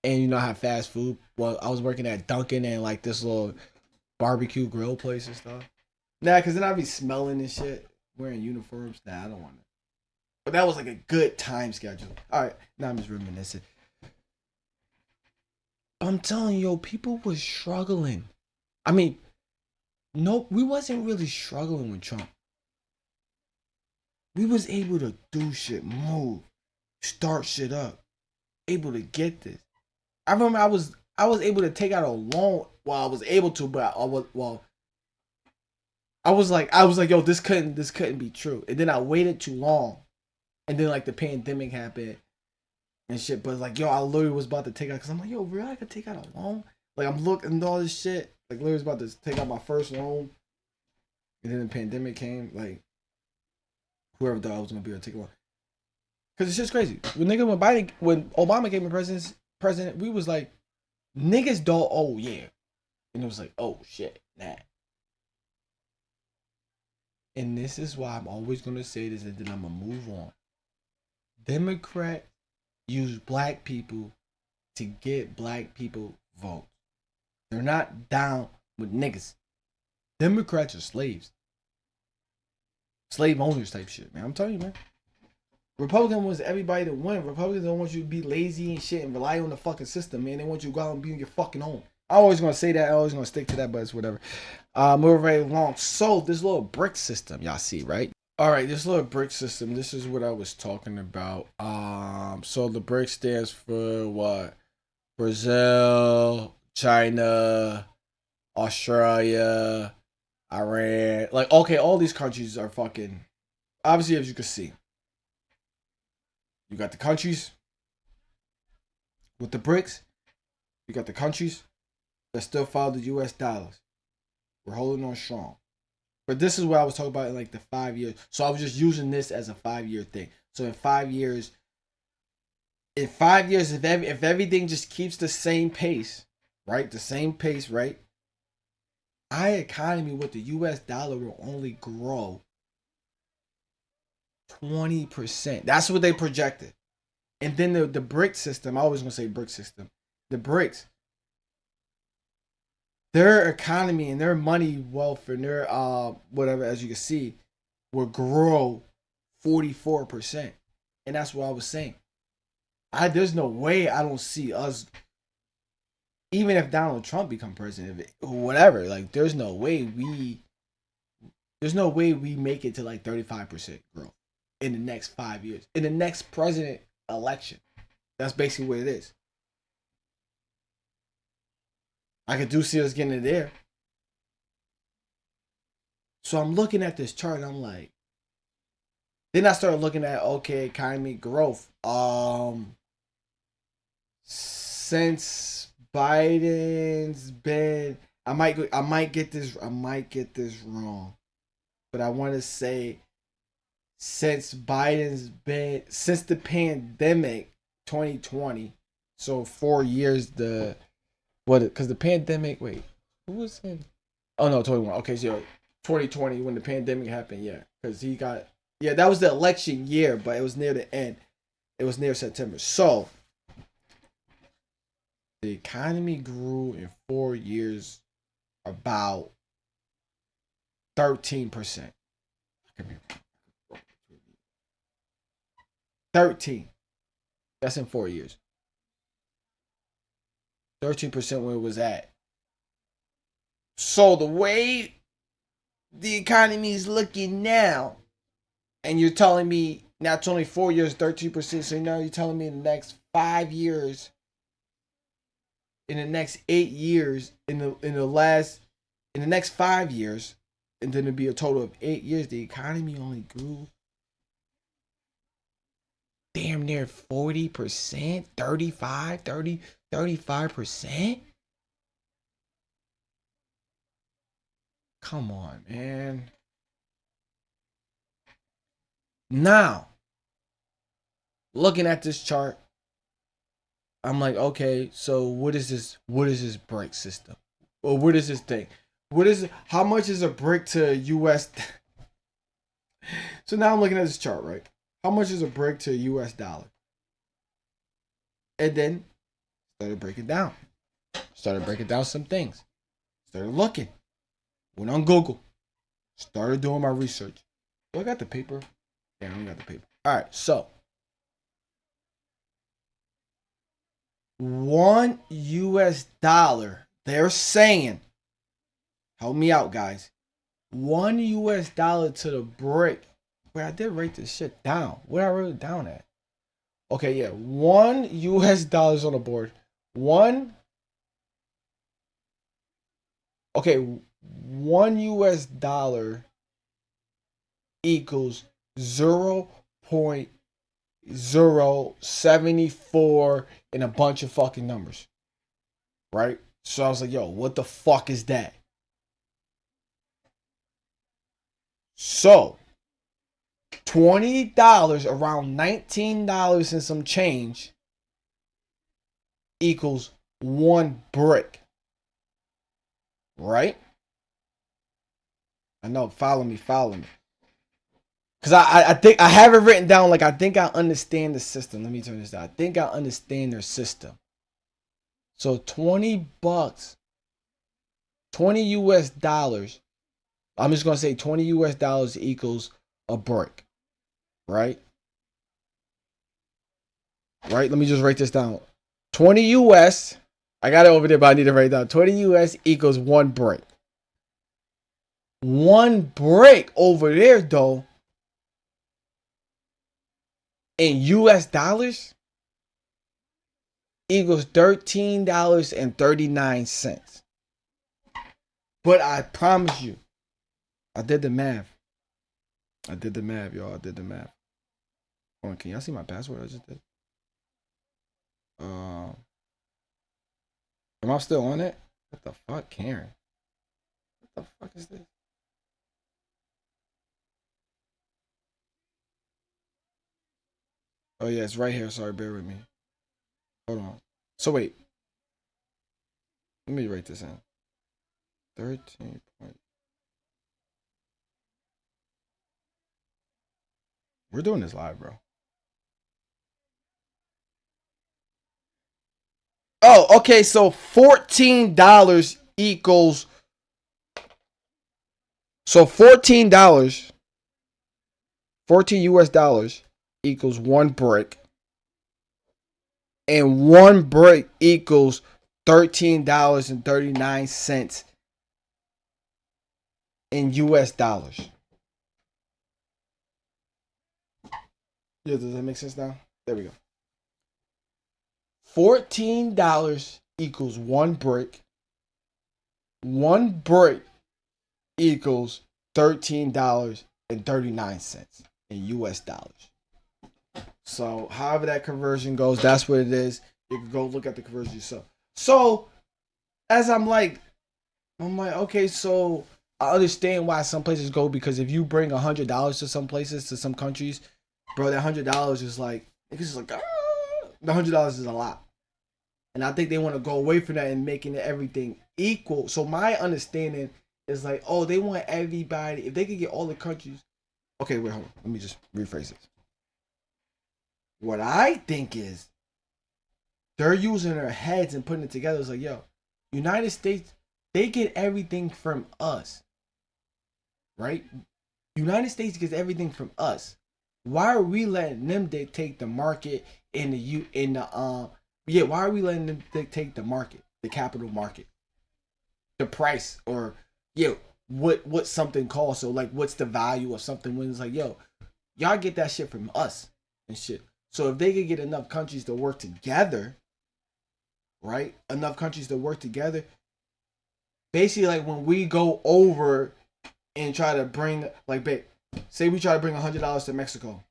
and have fast food. Well, I was working at Dunkin' and like this little barbecue grill place and stuff. Nah, cause then I'd be smelling and shit, wearing uniforms. Nah, I don't want it. But that was like a good time schedule. All right, now I'm just reminiscing. I'm telling you, people was struggling. I mean, no, we wasn't really struggling with Trump. We was able to do shit, move, start shit up, able to get this. I remember I was able to take out a loan while I was able to, but I was like, yo, this couldn't be true. And then I waited too long, and then like the pandemic happened and shit. But like, yo, I literally was about to take out because I'm like, yo, really, I could take out a loan. Like I'm looking at all this shit. Like literally was about to take out my first loan, and then the pandemic came. Like whoever thought I was gonna be able to take a loan, because it's just crazy. When Obama came in president, we was like, niggas don't. Oh yeah, and it was like, oh shit, nah. And this is why I'm always gonna say this, and then I'm gonna move on. Democrats use black people to get black people votes. They're not down with niggas. Democrats are slaves. Slave owners type shit, man. I'm telling you, man. Republican wants everybody to win. Republicans don't want you to be lazy and shit and rely on the fucking system, man. They want you to go out and be on your fucking own. I'm always gonna say that. I'm always gonna stick to that, but it's whatever. Moving right along. So this little BRICS system, y'all see, right? All right, this little BRICS system. This is what I was talking about. So the BRICS stands for what? Brazil, China, Australia, Iran. Like, okay, all these countries are fucking. Obviously, as you can see, you got the countries with the BRICS. You got the countries that still follow the U.S. dollars. We're holding on strong. But this is what I was talking about in like the 5 years. So I was just using this as a 5 year thing. So in 5 years, if everything just keeps the same pace, right? The same pace, right? Our economy with the US dollar will only grow 20%. That's what they projected. And then the BRICS system, I always gonna say BRICS system. The BRICS, their economy and their money wealth and their whatever, as you can see, will grow 44%. And that's what I was saying. There's no way I don't see us, even if Donald Trump become president, whatever. Like there's no way we make it to like 35% growth in the next 5 years. In the next president election. That's basically what it is. I could do see us getting it there. So I'm looking at this chart and I'm like, then I started looking at okay, economy growth. Since Biden's been, I might get this wrong, but I want to say since the pandemic 2020, so 4 years because the pandemic, wait, who was in? Oh no, 21. Okay, so 2020 when the pandemic happened, yeah, because that was the election year, but it was near the end. It was near September. So the economy grew in 4 years about 13%. 13. That's in 4 years. 13% where it was at. So the way the economy is looking now, and you're telling me now it's only 4 years, 13%. So now you're telling me in the next 5 years, in the next 8 years, in the next 5 years, and then it'd be a total of 8 years, the economy only grew damn damn near 40%, 35%. Come on, man. Now, looking at this chart, I'm like, okay, so what is this? What is this BRICS system? Or what is this thing? What is it? How much is a brick to US? So now I'm looking at this chart, right? How much is a brick to US dollar? And then started breaking down. Started breaking down some things. Started looking. Went on Google. Started doing my research. Do I got the paper? Yeah, I don't got the paper. All right, so $1 US, they're saying, help me out, guys. $1 US to the brick. Wait, I did write this shit down. Where I wrote it down at? Okay, yeah, $1 US on the board. $1 US equals 0.074 and a bunch of fucking numbers, right? So I was like, yo, what the fuck is that? So $20, around $19 and some change, equals one brick, right? I know, follow me. Because I think I have it written down, like I think I understand the system. Let me turn this down. I think I understand their system. So $20, $20 US. I'm just going to say $20 US equals a brick, right? Right? Let me just write this down. 20 US. I got it over there, but I need to write it down. 20 US equals one brick. One brick over there, though, in US dollars equals $13.39. But I promise you, I did the math. Y'all. I did the math. Hold on, can y'all see my password I just did? Am I still on it? What the fuck, Karen? What the fuck is this? Oh yeah, it's right here. Sorry, bear with me. Hold on. So wait. Let me write this in. 13 point. We're doing this live, bro. Oh, okay. So $14 equals. So $14, 14 US dollars equals one brick. And one brick equals $13.39 in US dollars. Yeah, does that make sense now? There we go. $14 equals one brick. One brick equals $13.39 in US dollars. So however that conversion goes, that's what it is. You can go look at the conversion yourself. So as I'm like, okay, so I understand why some places go, because if you bring $100 to some places, to some countries, bro, that $100 is like, it's just like, the $100 is a lot. And I think they want to go away from that and making everything equal. So my understanding is like, oh, they want everybody, if they could get all the countries. Okay, wait, hold on. Let me just rephrase this. What I think is they're using their heads and putting it together. It's like, yo, United States, they get everything from us, right? United States gets everything from us. Why are we letting them dictate the market why are we letting them dictate the market, the capital market, the price, or what something costs? So like, what's the value of something when it's like, yo, y'all get that shit from us and shit. So if they could get enough countries to work together, right? Enough countries to work together. Basically, like when we go over and try to bring, like, babe, say we try to bring $100 to Mexico.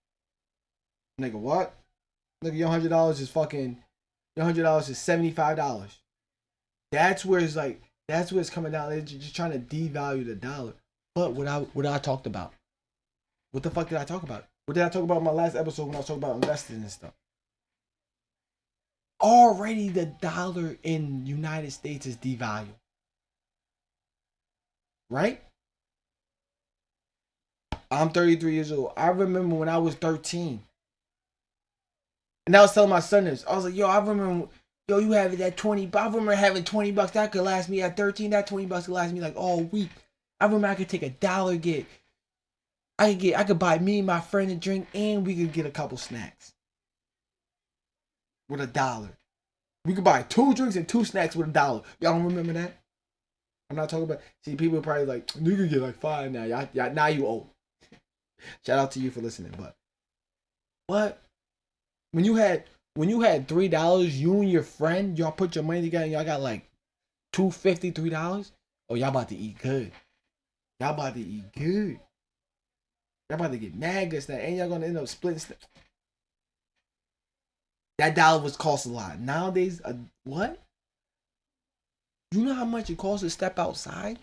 Nigga, what? Look, your $100 is fucking. Your $100 is $75. That's where it's like. That's where it's coming down. They're just trying to devalue the dollar. But what I talked about. What the fuck did I talk about? What did I talk about in my last episode when I was talking about investing and stuff? Already the dollar in United States is devalued. Right? I'm 33 years old. I remember when I was 13. And I was telling my son this. I was like, yo, I remember, yo, you have that 20. I remember having $20 that could last me at 13. That $20 could last me like all week. I remember I could take $1, I could buy me and my friend a drink, and we could get a couple snacks with $1. We could buy 2 drinks and 2 snacks with $1. Y'all don't remember that? I'm not talking about. See, people are probably like, you could get like 5 now. Y'all, now you old. Shout out to you for listening. But what? When you had $3, you and your friend, y'all put your money together, and y'all got like $2.50, $3. Oh, y'all about to eat good. Y'all about to eat good. Y'all about to get mad this that, and y'all gonna end up splitting. That dollar was cost a lot. Nowadays, what? You know how much it costs to step outside?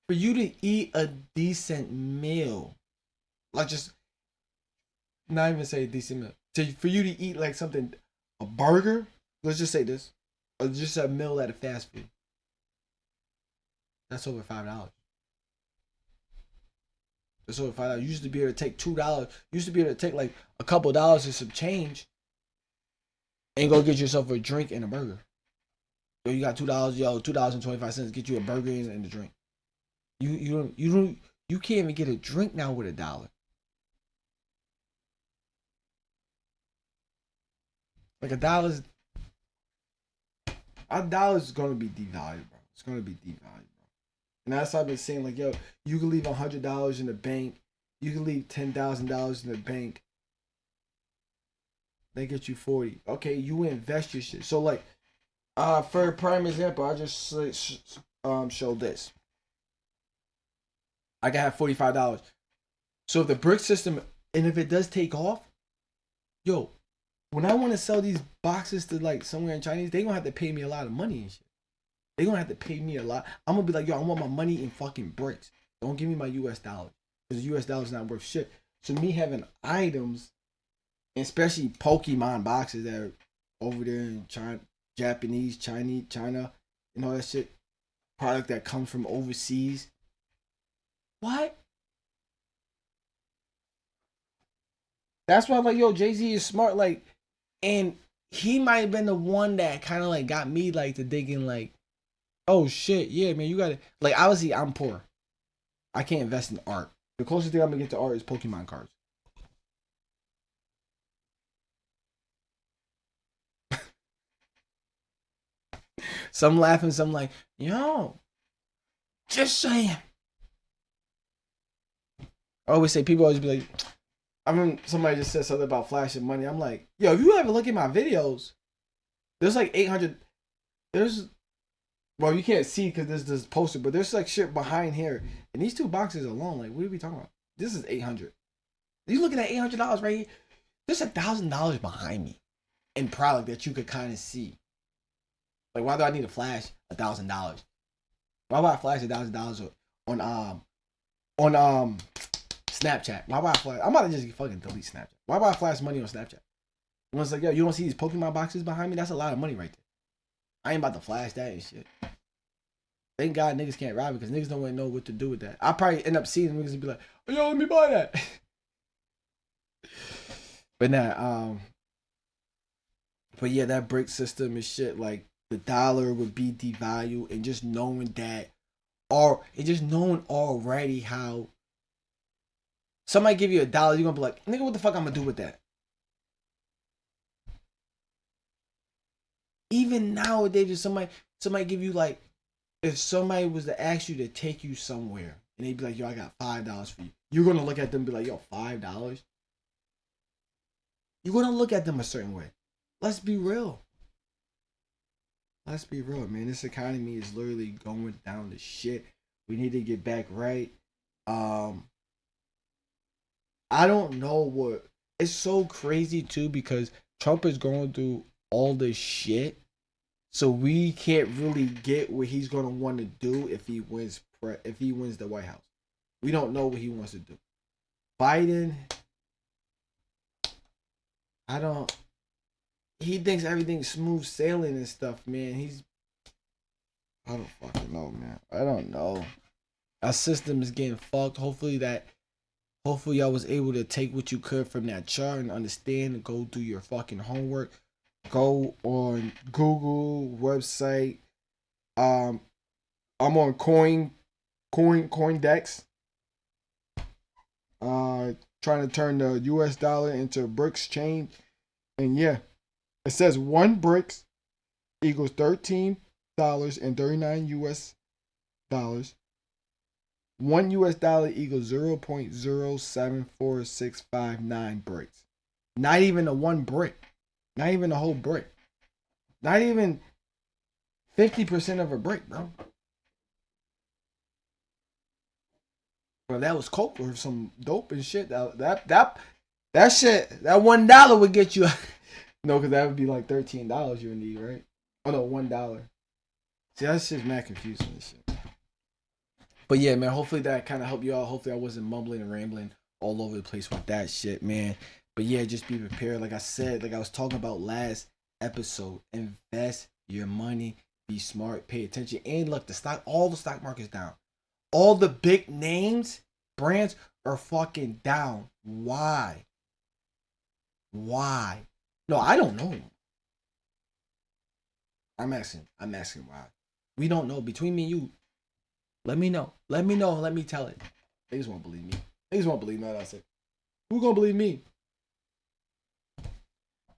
For you to eat a decent meal, like just not even say a decent meal. For you to eat like something, a burger. Let's just say this, or just a meal at a fast food. That's over $5. That's over $5. You used to be able to take $2. You used to be able to take like a couple dollars and some change, and go get yourself a drink and a burger. Yo, you got $2. Yo, $2.25. Get you a burger and a drink. You can't even get a drink now with $1. Like $1 is gonna be devalued, bro. It's gonna be devalued, bro. And that's why I've been saying, like, yo, you can leave $100 in the bank, you can leave $10,000 in the bank. They get you 40. Okay, you invest your shit. So like, for a prime example, I just show this. I can have $45. So if the BRICS system, and if it does take off, yo, when I want to sell these boxes to like somewhere in Chinese, they gonna have to pay me a lot of money and shit. They gonna have to pay me a lot. I'm gonna be like, yo, I want my money in fucking bricks. Don't give me my US dollar, because the US dollar is not worth shit. So me having items, especially Pokemon boxes that are over there in China, Japanese, Chinese, China, and all that shit, product that comes from overseas. What? That's why I'm like, yo, Jay-Z is smart, like, and he might have been the one that kind of like got me like to digging like, oh shit, yeah, man, you gotta like, obviously I'm poor. I can't invest in art. The closest thing I'm gonna get to art is Pokemon cards. Some laughing, some like, yo, just saying. I always say, people always be like, I remember somebody just said something about flashing money. I'm like, yo, if you ever look at my videos, there's like 800. There's, well, you can't see because there's this poster, but there's like shit behind here. And these 2 boxes alone, like, what are we talking about? This is 800. You looking at $800 right here? There's $1,000 behind me in product that you could kind of see. Like, why do I need to flash $1,000? Why would I flash $1,000 on Snapchat? Why would I flash? I'm about to just fucking delete Snapchat. Why would I flash money on Snapchat? And it's like, yo, you don't see these Pokemon boxes behind me? That's a lot of money right there. I ain't about to flash that and shit. Thank God niggas can't rob it, because niggas don't really know what to do with that. I probably end up seeing niggas and be like, oh, yo, let me buy that. But nah, but yeah, that BRICS system is shit. Like, the dollar would be devalued, and just knowing that, or and just knowing already how somebody give you $1, you're gonna be like, nigga, what the fuck I'm gonna do with that? Even nowadays, if somebody give you like, if somebody was to ask you to take you somewhere, and they'd be like, yo, I got $5 for you, you're gonna look at them and be like, yo, $5? You're gonna look at them a certain way. Let's be real. Let's be real, man. This economy is literally going down to shit. We need to get back right. Um, I don't know what. It's so crazy too because Trump is going through all this shit, so we can't really get what he's gonna want to do if he wins. If he wins the White House, we don't know what he wants to do. Biden, I don't. He thinks everything's smooth sailing and stuff, man. I don't fucking know, man. I don't know. Our system is getting fucked. Hopefully y'all was able to take what you could from that chart and understand and go do your fucking homework. Go on Google website. I'm on CoinDex. Trying to turn the US dollar into a BRICS chain. And yeah, it says one BRICS equals $13.39 US dollars. $1 equals 0.074659 bricks. Not even a one brick. Not even a whole brick. Not even 50% of a brick, bro. Bro, that was coke or some dope and shit. That shit, that $1 would get you. No, because that would be like $13 you would need, right? Oh no, $1. See, that shit's mad confusing and shit. But yeah, man, hopefully that kind of helped you all. Hopefully I wasn't mumbling and rambling all over the place with that shit, man. But yeah, just be prepared. Like I said, like I was talking about last episode, invest your money, be smart, pay attention. And look, all the stock market's down. All the big names, brands are fucking down. Why? Why? No, I don't know. I'm asking why. We don't know. Between me and you, let me know. Let me know. Let me tell it. Niggas won't believe me. Niggas won't believe me. What I say. Who gonna believe me?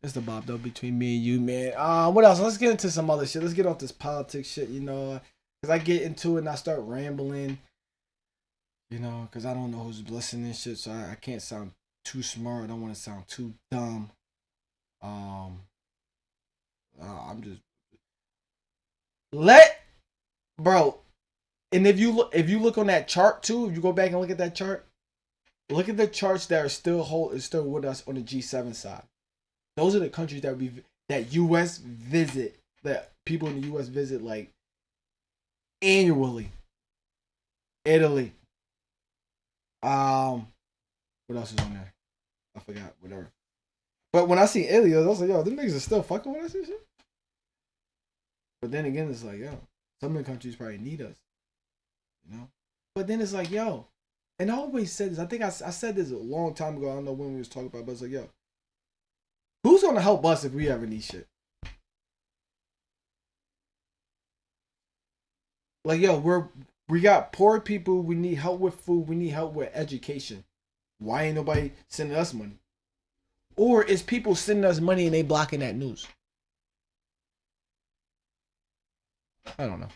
It's the Bob though between me and you, man. What else? Let's get into some other shit. Let's get off this politics shit, you know. Cause I get into it and I start rambling, you know, cause I don't know who's listening and shit, so I can't sound too smart. I don't want to sound too dumb. I'm just bro. And if you look on that chart too, if you go back and look at that chart, look at the charts that are still with us on the G7 side. Those are the countries that US visit, that people in the US visit like annually. Italy. What else is on there? I forgot. Whatever. But when I see Italy, I was like, yo, them niggas are still fucking with us and shit. But then again, it's like, yo, some of the countries probably need us. You know? But then it's like, yo, and I always said this. I think I said this a long time ago. I don't know when we was talking about it, but it's like, yo, who's gonna help us if we ever need shit? Like, yo, we got poor people. We need help with food. We need help with education. Why ain't nobody sending us money? Or is people sending us money and they blocking that news? I don't know.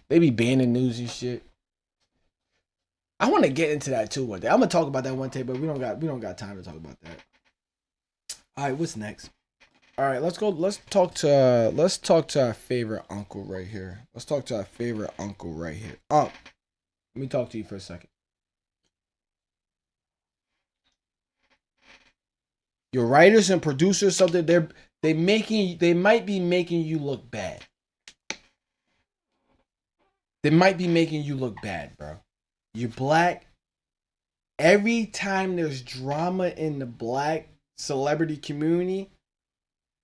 They be banning news and shit. I want to get into that too one day. I'm gonna talk about that one day, but we don't got time to talk about that. All right, what's next? All right, let's go. Let's talk to our favorite uncle right here. Let's talk to our favorite uncle right here. Let me talk to you for a second. Your writers and producers, something they might be making you look bad. They might be making you look bad, bro. You're black. Every time there's drama in the black celebrity community,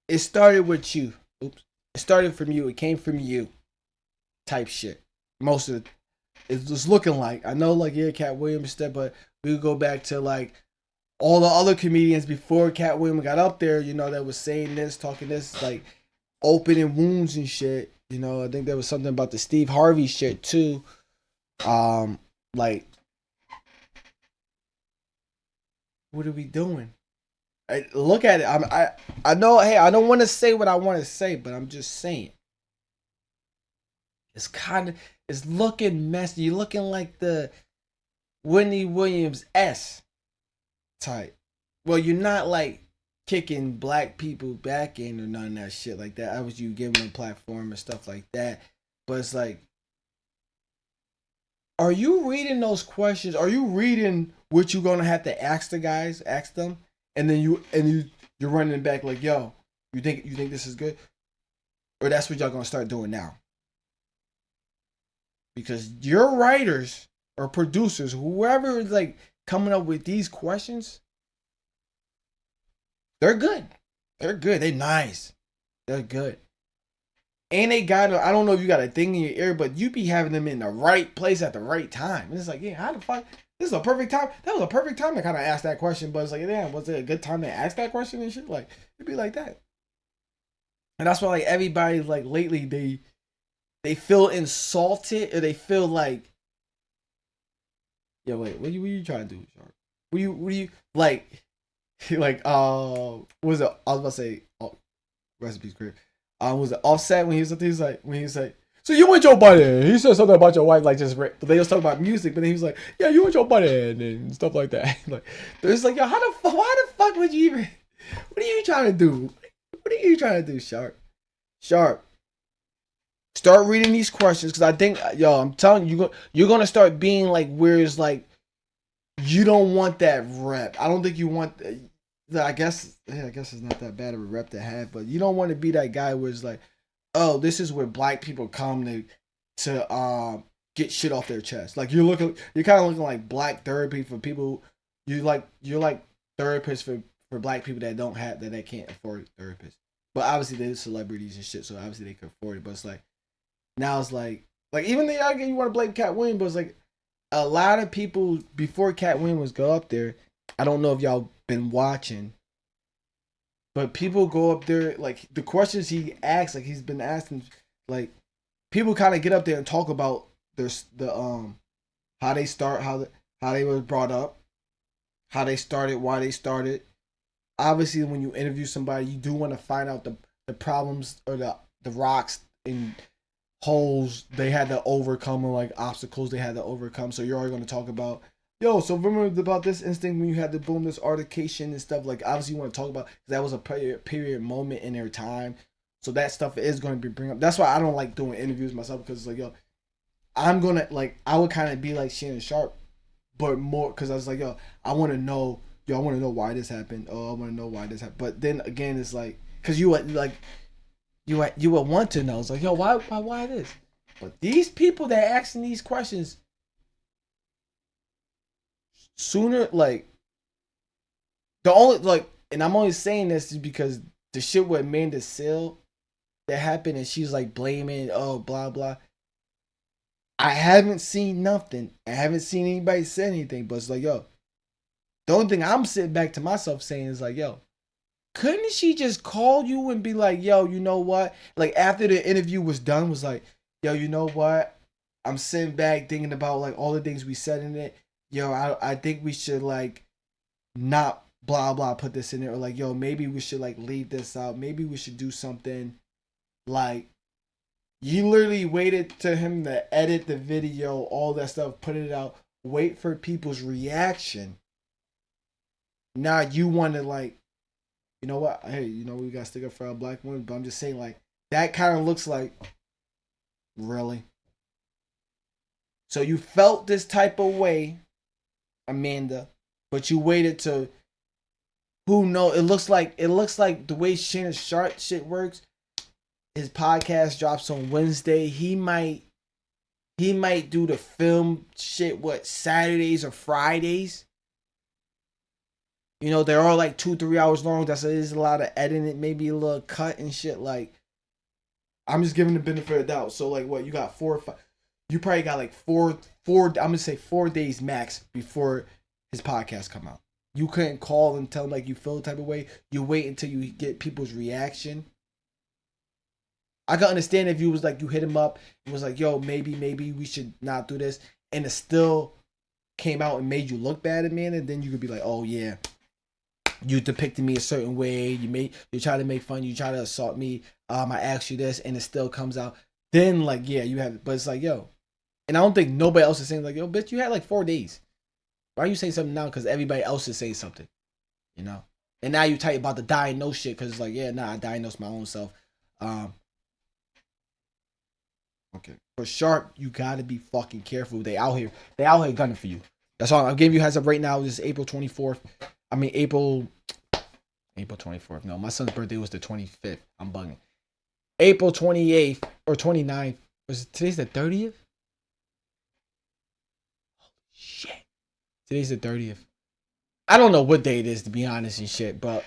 it started with you. Oops. It started from you. It came from you. Type shit. Most of it. It's just looking like. I know, like, yeah, Cat Williams stuff, but we could go back to, like, all the other comedians before Cat Williams got up there, you know, that was saying this, talking this, like, opening wounds and shit. You know, I think there was something about the Steve Harvey shit, too. Like, what are we doing? Look at it. I know. Hey, I don't want to say what I want to say, but I'm just saying. It's looking messy. You're looking like the Whitney Williams type. Well, you're not like kicking black people back in or none of that shit like that. I was you giving them a platform and stuff like that, but it's like Are you reading those questions? Are you reading what you're gonna have to ask the guys, ask them, and then you're running back like, yo, you think this is good, or that's what y'all gonna start doing now? Because your writers or producers, whoever is like coming up with these questions, they're good. They're good. They nice. They're good. And they got I don't know if you got a thing in your ear, but you be having them in the right place at the right time. And it's like, yeah, how the fuck? This is a perfect time. That was a perfect time to kind of ask that question, but it's like, damn, was it a good time to ask that question and shit? Like, it'd be like that. And that's why like everybody like lately they feel insulted or they feel like, yo, wait, what you trying to do, Sharp? What you like like what was it? I was about to say recipes crib. Was it Offset when he was like when he was like, so you and your buddy? He said something about your wife, like just but they was talking about music, but then he was like, yeah, you and your buddy and stuff like that. Like it's like, yo, why the fuck would you even? What are you trying to do? What are you trying to do, Sharp? Sharp. Start reading these questions because I think, yo, I'm telling you, you're gonna start being like where it's like you don't want that rep. I don't think you want. I guess it's not that bad of a rep to have, but you don't want to be that guy where it's like, oh, this is where black people come to get shit off their chest. Like you're kind of looking like black therapy for people. You're like therapists for black people that don't have that they can't afford therapists. But obviously they're celebrities and shit, so obviously they can afford it. But it's like now it's like even the argument you want to blame Cat Williams, but it's like a lot of people before Cat Williams go up there. I don't know if y'all been watching, but people go up there like the questions he asks, like he's been asking, like people kind of get up there and talk about the how they start, how they were brought up, how they started, why they started. Obviously, when you interview somebody, you do want to find out the problems or the rocks and holes they had to overcome or like obstacles they had to overcome. So you're already going to talk about, yo, so remember about this instinct when you had to boom this altercation and stuff. Like obviously you want to talk about that was a period moment in their time. So that stuff is going to be bring up. That's why I don't like doing interviews myself because it's like, yo, I'm gonna like I would kind of be like Shannon Sharp, but more because I was like, yo, I want to know, yo, I want to know why this happened. Oh, I want to know why this happened. But then again, it's like because you would like you would want to know. It's like, yo, why this? But these people that are asking these questions sooner, like the only like, and I'm only saying this is because the shit with Amanda Seal that happened, and she's like blaming, oh, blah blah. I haven't seen nothing. I haven't seen anybody say anything, but it's like, yo, the only thing I'm sitting back to myself saying is like, yo, couldn't she just call you and be like, yo, you know what? Like after the interview was done, was like, yo, you know what? I'm sitting back thinking about like all the things we said in it. Yo, I think we should like not blah blah put this in there, or like, yo, maybe we should like leave this out. Maybe we should do something like you literally waited to him to edit the video, all that stuff, put it out, wait for people's reaction. Now you want to like, you know what? Hey, you know we got to stick up for our black women, but I'm just saying like that kind of looks like really. So you felt this type of way, Amanda, but you waited to who know? It looks like the way Shannon Sharp shit works. His podcast drops on Wednesday. He might do the film shit what Saturdays or Fridays. You know, they're all like 2-3 hours long. That's a lot of editing, maybe a little cut and shit. Like, I'm just giving the benefit of the doubt. So like, what you got 4 or 5? You probably got like four. I'm gonna say 4 days max before his podcast come out. You couldn't call and tell him like you feel the type of way. You wait until you get people's reaction. I can understand if you was like you hit him up and was like, yo, maybe we should not do this, and it still came out and made you look bad at me, and then you could be like, oh yeah, you depicted me a certain way, you try to make fun, you try to assault me, I asked you this, and it still comes out. Then like yeah, you have, but it's like yo, and I don't think nobody else is saying like yo, bitch, you had like 4 days. Why are you saying something now? Because everybody else is saying something, you know. And now you type about the diagnose shit because it's like yeah, nah, I diagnosed my own self. Um, okay. For Sharp, you gotta be fucking careful. They out here gunning for you. That's all. I'm giving you heads up right now. This is April 24th. I mean April 24th. No, my son's birthday was the 25th. I'm bugging. April 28th or 29th. Today's the 30th? Shit. Today's the 30th. I don't know what day it is, to be honest and shit, but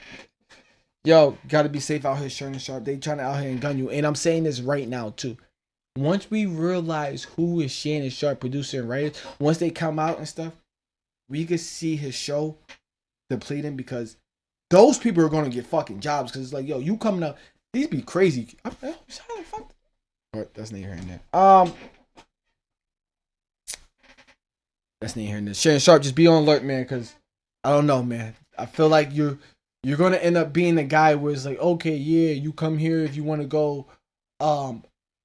yo, gotta be safe out here, Shannon Sharp. They trying to out here and gun you. And I'm saying this right now too. Once we realize who is Shannon Sharp, producer and writer, once they come out and stuff, we could see his show depleting, because those people are gonna get fucking jobs. Because it's like, yo, you coming up, these be crazy. But that's neither here nor there. That's neither here nor there. Shannon Sharp, just be on alert, man, because I don't know, man. I feel like you're gonna end up being the guy where it's like, okay, yeah, you come here if you want to go,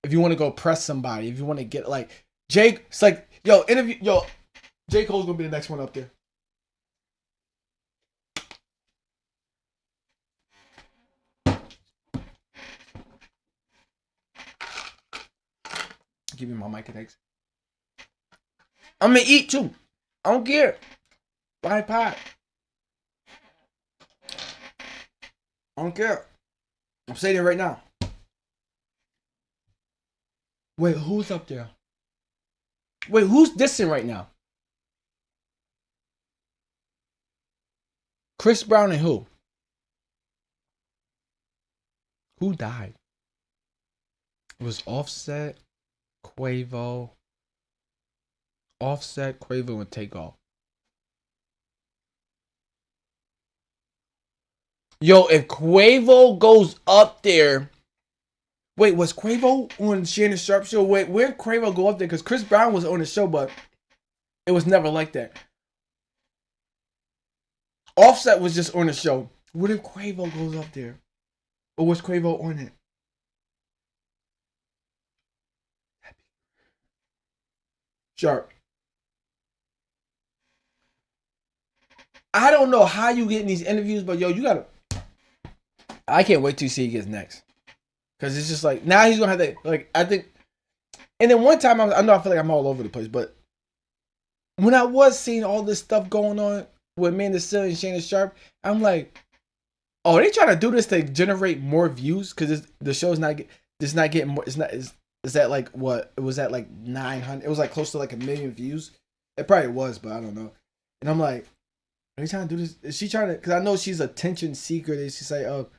if you want to go press somebody, if you want to get like Jake. It's like, yo, interview, yo, J. Cole's gonna be the next one up there. Give me my mic next. I'm gonna eat too. I don't care. Buy pie. I don't care. I'm saying it right now. Wait, who's up there? Wait, who's dissing right now? Chris Brown and who? Who died? It was Offset, Quavo, and Takeoff. Yo, if Quavo goes up there, wait, was Quavo on Shannon Sharp show? Wait, where'd Quavo go up there? Because Chris Brown was on the show, but it was never like that. Offset was just on the show. What if Quavo goes up there? Or was Quavo on it? Sharp. I don't know how you get in these interviews, but yo, you gotta. I can't wait till you see he gets next. Because it's just like, now he's going to have that, like, I think. And then one time, I know I feel like I'm all over the place, but when I was seeing all this stuff going on with Amanda Seales and Shannon Sharp, I'm like, oh, they trying to do this to generate more views? Because the show's not getting more, is that like, what? It was at like 900, it was like close to like 1 million views. It probably was, but I don't know. And I'm like, are they trying to do this? Is she trying to, because I know she's a attention seeker. She's like, oh.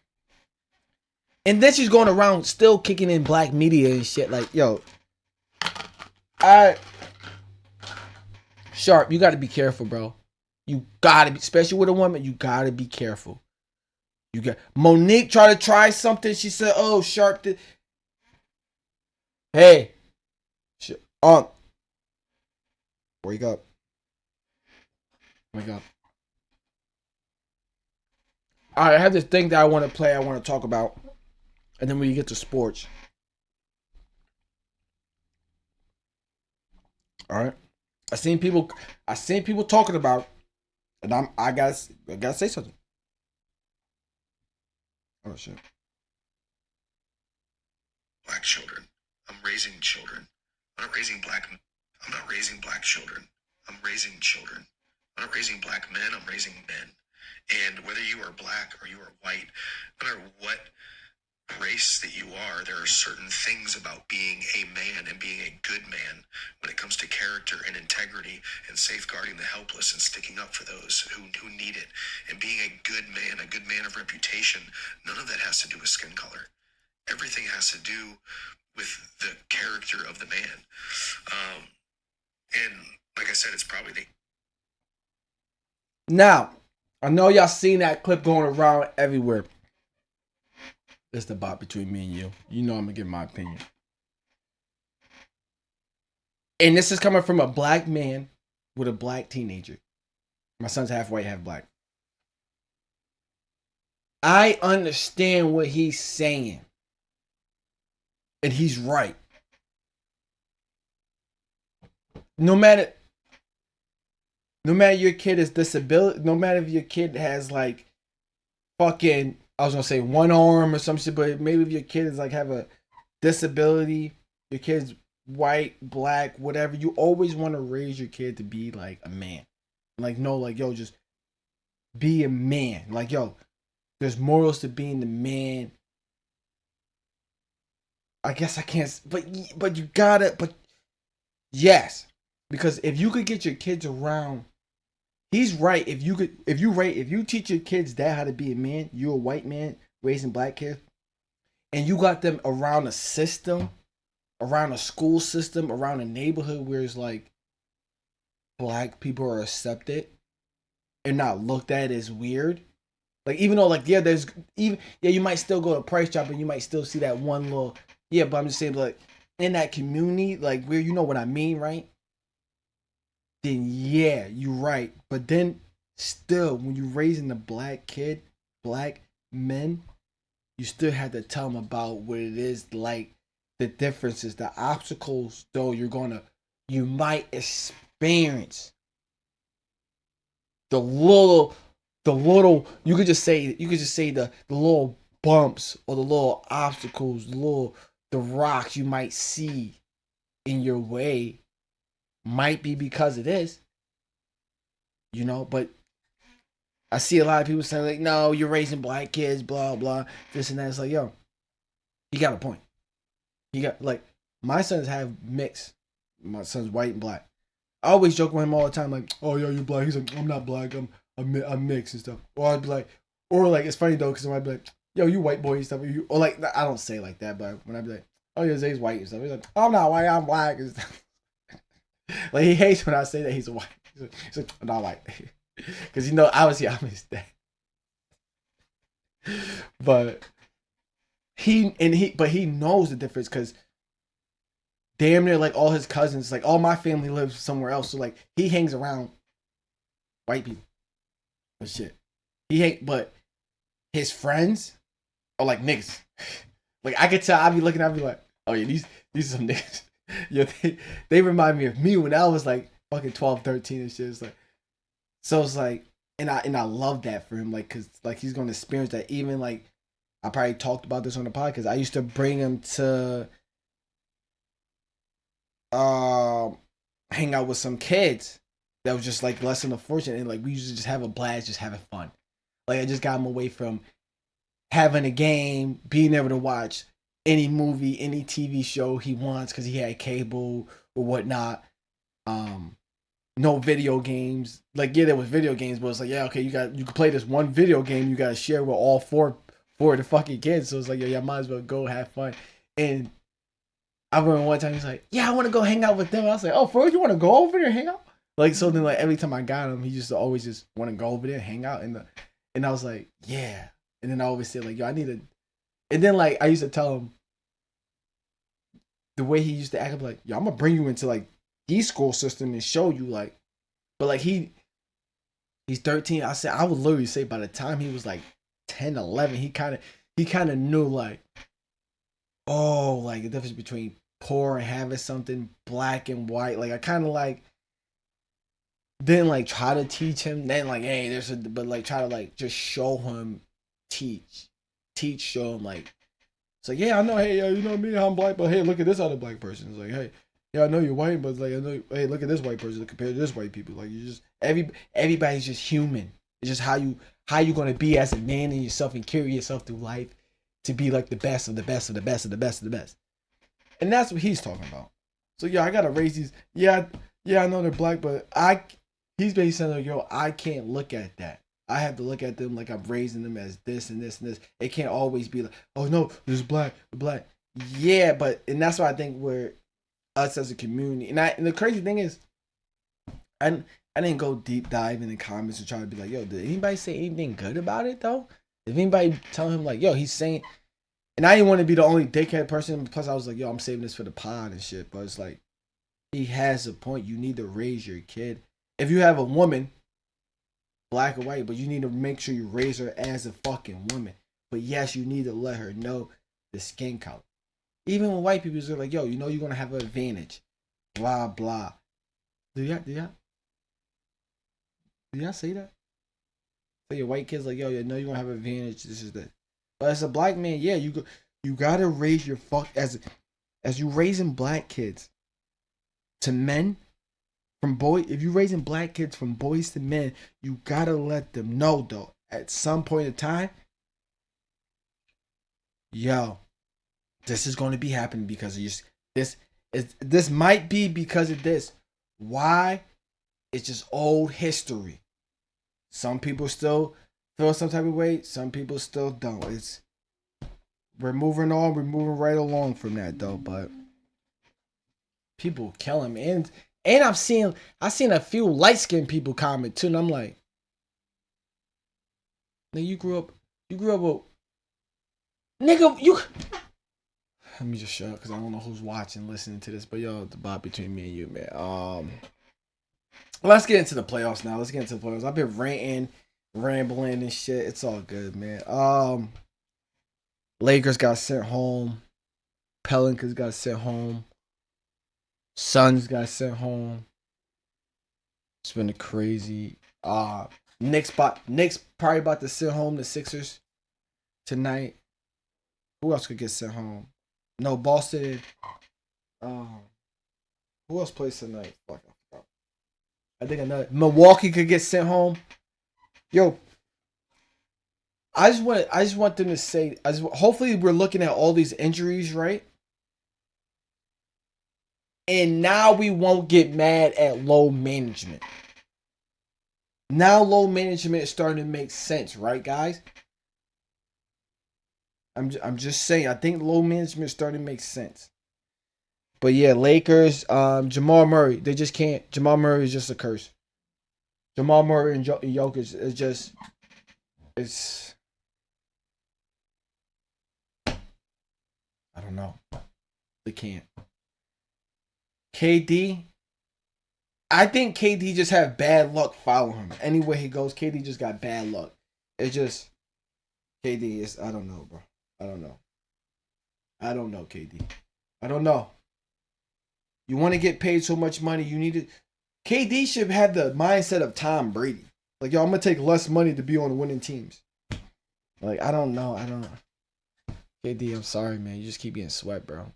And then she's going around still kicking in black media and shit. Like, yo, Sharp, you got to be careful, bro. You got to be, especially with a woman, you got to be careful. Monique tried to try something. She said, oh, Sharp did. Hey, wake up. Wake up. All right, I have this thing that I want to play, I want to talk about. And then when you get to sports. All right. I seen people talking about, and I gotta say something. Oh shit. Black children. I'm raising children. I'm not raising black men. I'm not raising black children. I'm raising children. I'm not raising black men. I'm raising men. And whether you are black or you are white, no matter what race that you are, there are certain things about being a man and being a good man when it comes to character and integrity and safeguarding the helpless and sticking up for those who need it and being a good man of reputation. None of that has to do with skin color. Everything has to do with the character of the man. And like I said, it's probably the... Now, I know y'all seen that clip going around everywhere. It's the bot between me and you. You know I'm going to give my opinion. And this is coming from a black man with a black teenager. My son's half white, half black. I understand what he's saying. And he's right. No matter your kid is disability, no matter if your kid has like fucking, I was gonna say one arm or some shit, but maybe if your kid is like have a disability, your kid's white, black, whatever, you always want to raise your kid to be like a man. Like, no, like, yo, just be a man. Like, yo, there's morals to being the man. I guess I can't, but you gotta, but yes, because if you could get your kids around, he's right. If you teach your kids that how to be a man, you're a white man raising black kids, and you got them around a system, around a school system, around a neighborhood where it's like black people are accepted and not looked at as weird. Like, even though, like, yeah, there's even, yeah, you might still go to Price Chopper and you might still see that one little, yeah, but I'm just saying, like, in that community, like, where, you know what I mean, right? Then yeah, you're right. But then still, when you're raising a black kid, black men, you still have to tell them about what it is, like the differences, the obstacles, though you might experience the little, you could just say the little bumps or the little obstacles, the rocks you might see in your way might be because of this, but I see a lot of people saying, like, no, you're raising black kids, blah blah, this and that. It's like, yo, you got a point. You got, like, my sons have mixed. My son's white and black. I always joke with him all the time, like, oh, yo, you're black. He's like, I'm not black. I'm mixed and stuff. Or I'd be like, it's funny though, because I might be like, yo, you white boy and stuff. Or like, I don't say it like that, but when I be like, oh, yeah, Zay's white and stuff, he's like, oh, I'm not white, I'm black and stuff. Like, he hates when I say that he's white. He's like, I'm not white. Because, obviously I'm his dad. But he knows the difference, because damn near, like, all his cousins, like, all my family lives somewhere else. So, like, he hangs around white people. But shit. But his friends are like niggas. Like, I could tell, I'd be looking, I'd be like, oh yeah, these are some niggas. Yeah, they remind me of me when I was like fucking 12, 13 and shit. It's like, so it's like, and I love that for him, like, cause like he's gonna experience that. Even like, I probably talked about this on the podcast. I used to bring him to hang out with some kids that was just like less than fortunate, and like we used to just have a blast, just having fun. Like, I just got him away from having a game, being able to watch any movie, any TV show he wants because he had cable or whatnot. No video games. Like, yeah, there was video games, but it's like, yeah, okay, you can play this one video game you gotta share with all four of the fucking kids. So it's like, yeah, might as well go have fun. And I remember one time he's like, yeah, I want to go hang out with them. I was like, oh, for real, you want to go over there and hang out? Like, so then, like, every time I got him, he used to always just want to go over there and hang out. And I was like, yeah. And then I always say, like, yo, I need to. And then, like, I used to tell him the way he used to act. I'm like, yo, I'm gonna bring you into like the school system and show you, like. But like, he's 13. I would literally say by the time he was like 10, 11, he kind of knew, like, oh, like the difference between poor and having something, black and white. Like, I kind of like didn't like try to teach him. Then like, hey, but like try to like just show him, show him, like. It's like, yeah, I know, hey, you know me, I'm black, but hey, look at this other black person. It's like, hey, yeah, I know you're white, but like, I know, hey, look at this white person compared to this white people. Like, you just everybody's just human. It's just how you gonna be as a man in yourself and carry yourself through life to be like the best of the best of the best of the best of the best. And that's what he's talking about. So yeah, I gotta raise these. Yeah, I know they're black, but he's basically saying, like, yo, I can't look at that. I have to look at them like I'm raising them as this and this and this. It can't always be like, oh no, there's black. Yeah, and that's why I think we're us as a community. And the crazy thing is, I didn't go deep dive in the comments and try to be like, yo, did anybody say anything good about it though? Did anybody tell him, like, yo, he's saying? And I didn't want to be the only dickhead person. Plus, I was like, yo, I'm saving this for the pod and shit. But it's like, he has a point. You need to raise your kid. If you have a woman, black or white, but you need to make sure you raise her as a fucking woman. But yes, you need to let her know the skin color. Even when white people are like, yo, you're gonna have an advantage. Blah blah. Do y'all say that? So your white kids like, yo, you know you're gonna have an advantage. This is that. But as a black man, yeah, you gotta raise your as you raising black kids to men, from boy, if you raising black kids from boys to men, you gotta let them know though, at some point in time, yo, this is going to be happening because of this might be because of this. Why? It's just old history. Some people still feel some type of way. Some people still don't. We're moving on. We're moving right along from that though. But people kill him, and I've seen a few light skinned people comment too, and I'm like, nigga, you grew up with, nigga, you. Let me just shut up because I don't know who's watching, listening to this. But yo, the bot between me and you, man. Let's get into the playoffs now. I've been ranting, rambling and shit. It's all good, man. Lakers got sent home. Pelicans got sent home. Suns got sent home. It's been crazy. Knicks probably about to send home the Sixers tonight. Who else could get sent home? No, Boston. Who else plays tonight? Fuck, I forgot. I think another Milwaukee could get sent home. Yo, I just want them to say. Hopefully, we're looking at all these injuries, right? And now we won't get mad at low management. Now low management is starting to make sense, right, guys? I'm just saying. I think low management is starting to make sense. But yeah, Lakers, Jamal Murray, they just can't. Jamal Murray is just a curse. Jamal Murray and Jokic is just, it's, I don't know. They can't. KD, I think KD just have bad luck following him. Anywhere he goes, KD just got bad luck. It's just, KD is, I don't know, bro. I don't know, KD. I don't know. You want to get paid so much money, you need to. KD should have the mindset of Tom Brady. Like, yo, I'm going to take less money to be on winning teams. Like, I don't know. KD, I'm sorry, man. You just keep getting swept, bro.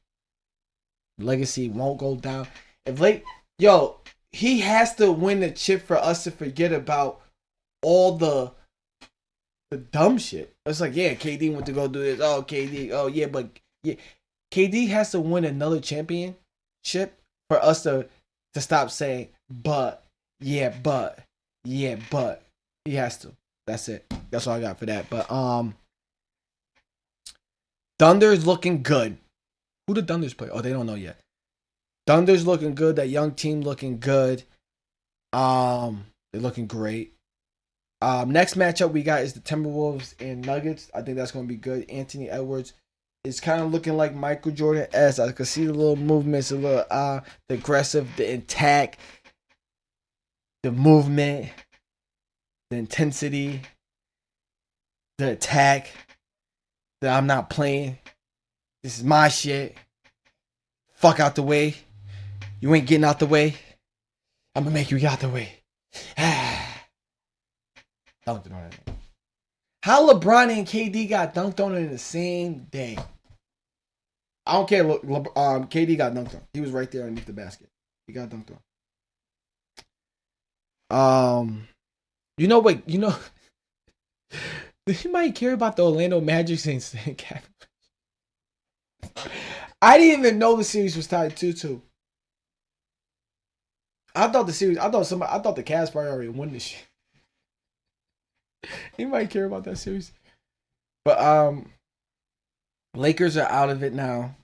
Legacy won't go down. He has to win the chip for us to forget about all the dumb shit. It's like, yeah, KD went to go do this. Oh, KD. Oh, yeah, but yeah. KD has to win another championship for us to stop saying, but. He has to. That's it. That's all I got for that. But Thunder's looking good. Who the Thunders play? Oh, they don't know yet. Thunder's looking good. That young team looking good. They're looking great. Next matchup we got is the Timberwolves and Nuggets. I think that's going to be good. Anthony Edwards is kind of looking like Michael Jordan-esque. I could see the little movements, a little the aggressive, the attack, the movement, the intensity, the attack. That I'm not playing. This is my shit. Fuck out the way. You ain't getting out the way. I'm gonna make you get out the way. Dunked on it. How LeBron and KD got dunked on in the same day? I don't care. Look, KD got dunked on. He was right there underneath the basket. He got dunked on. You know what? You know, you might care about the Orlando Magic and Capitals. I didn't even know the series was tied 2-2. I thought the Cavs probably already won this shit. You might care about that series. But Lakers are out of it now.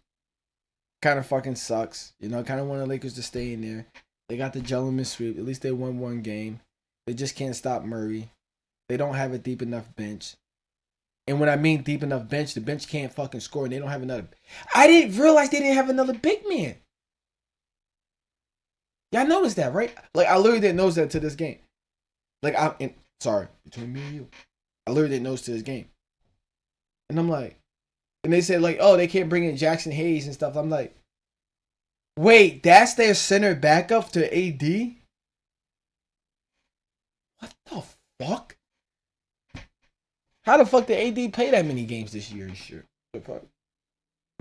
Kind of fucking sucks. You know, kind of want the Lakers to stay in there. They got the gentleman sweep. At least they won one game. They just can't stop Murray. They don't have a deep enough bench. And when I mean deep enough bench, the bench can't fucking score and they don't have another. I didn't realize they didn't have another big man. Y'all noticed that, right? Like, I literally didn't notice that to this game. Like, sorry, between me and you. I literally didn't notice to this game. And I'm like, and they said, like, oh, they can't bring in Jackson Hayes and stuff. I'm like, wait, that's their center backup to AD? What the fuck? How the fuck did AD play that many games this year and shit? The fuck?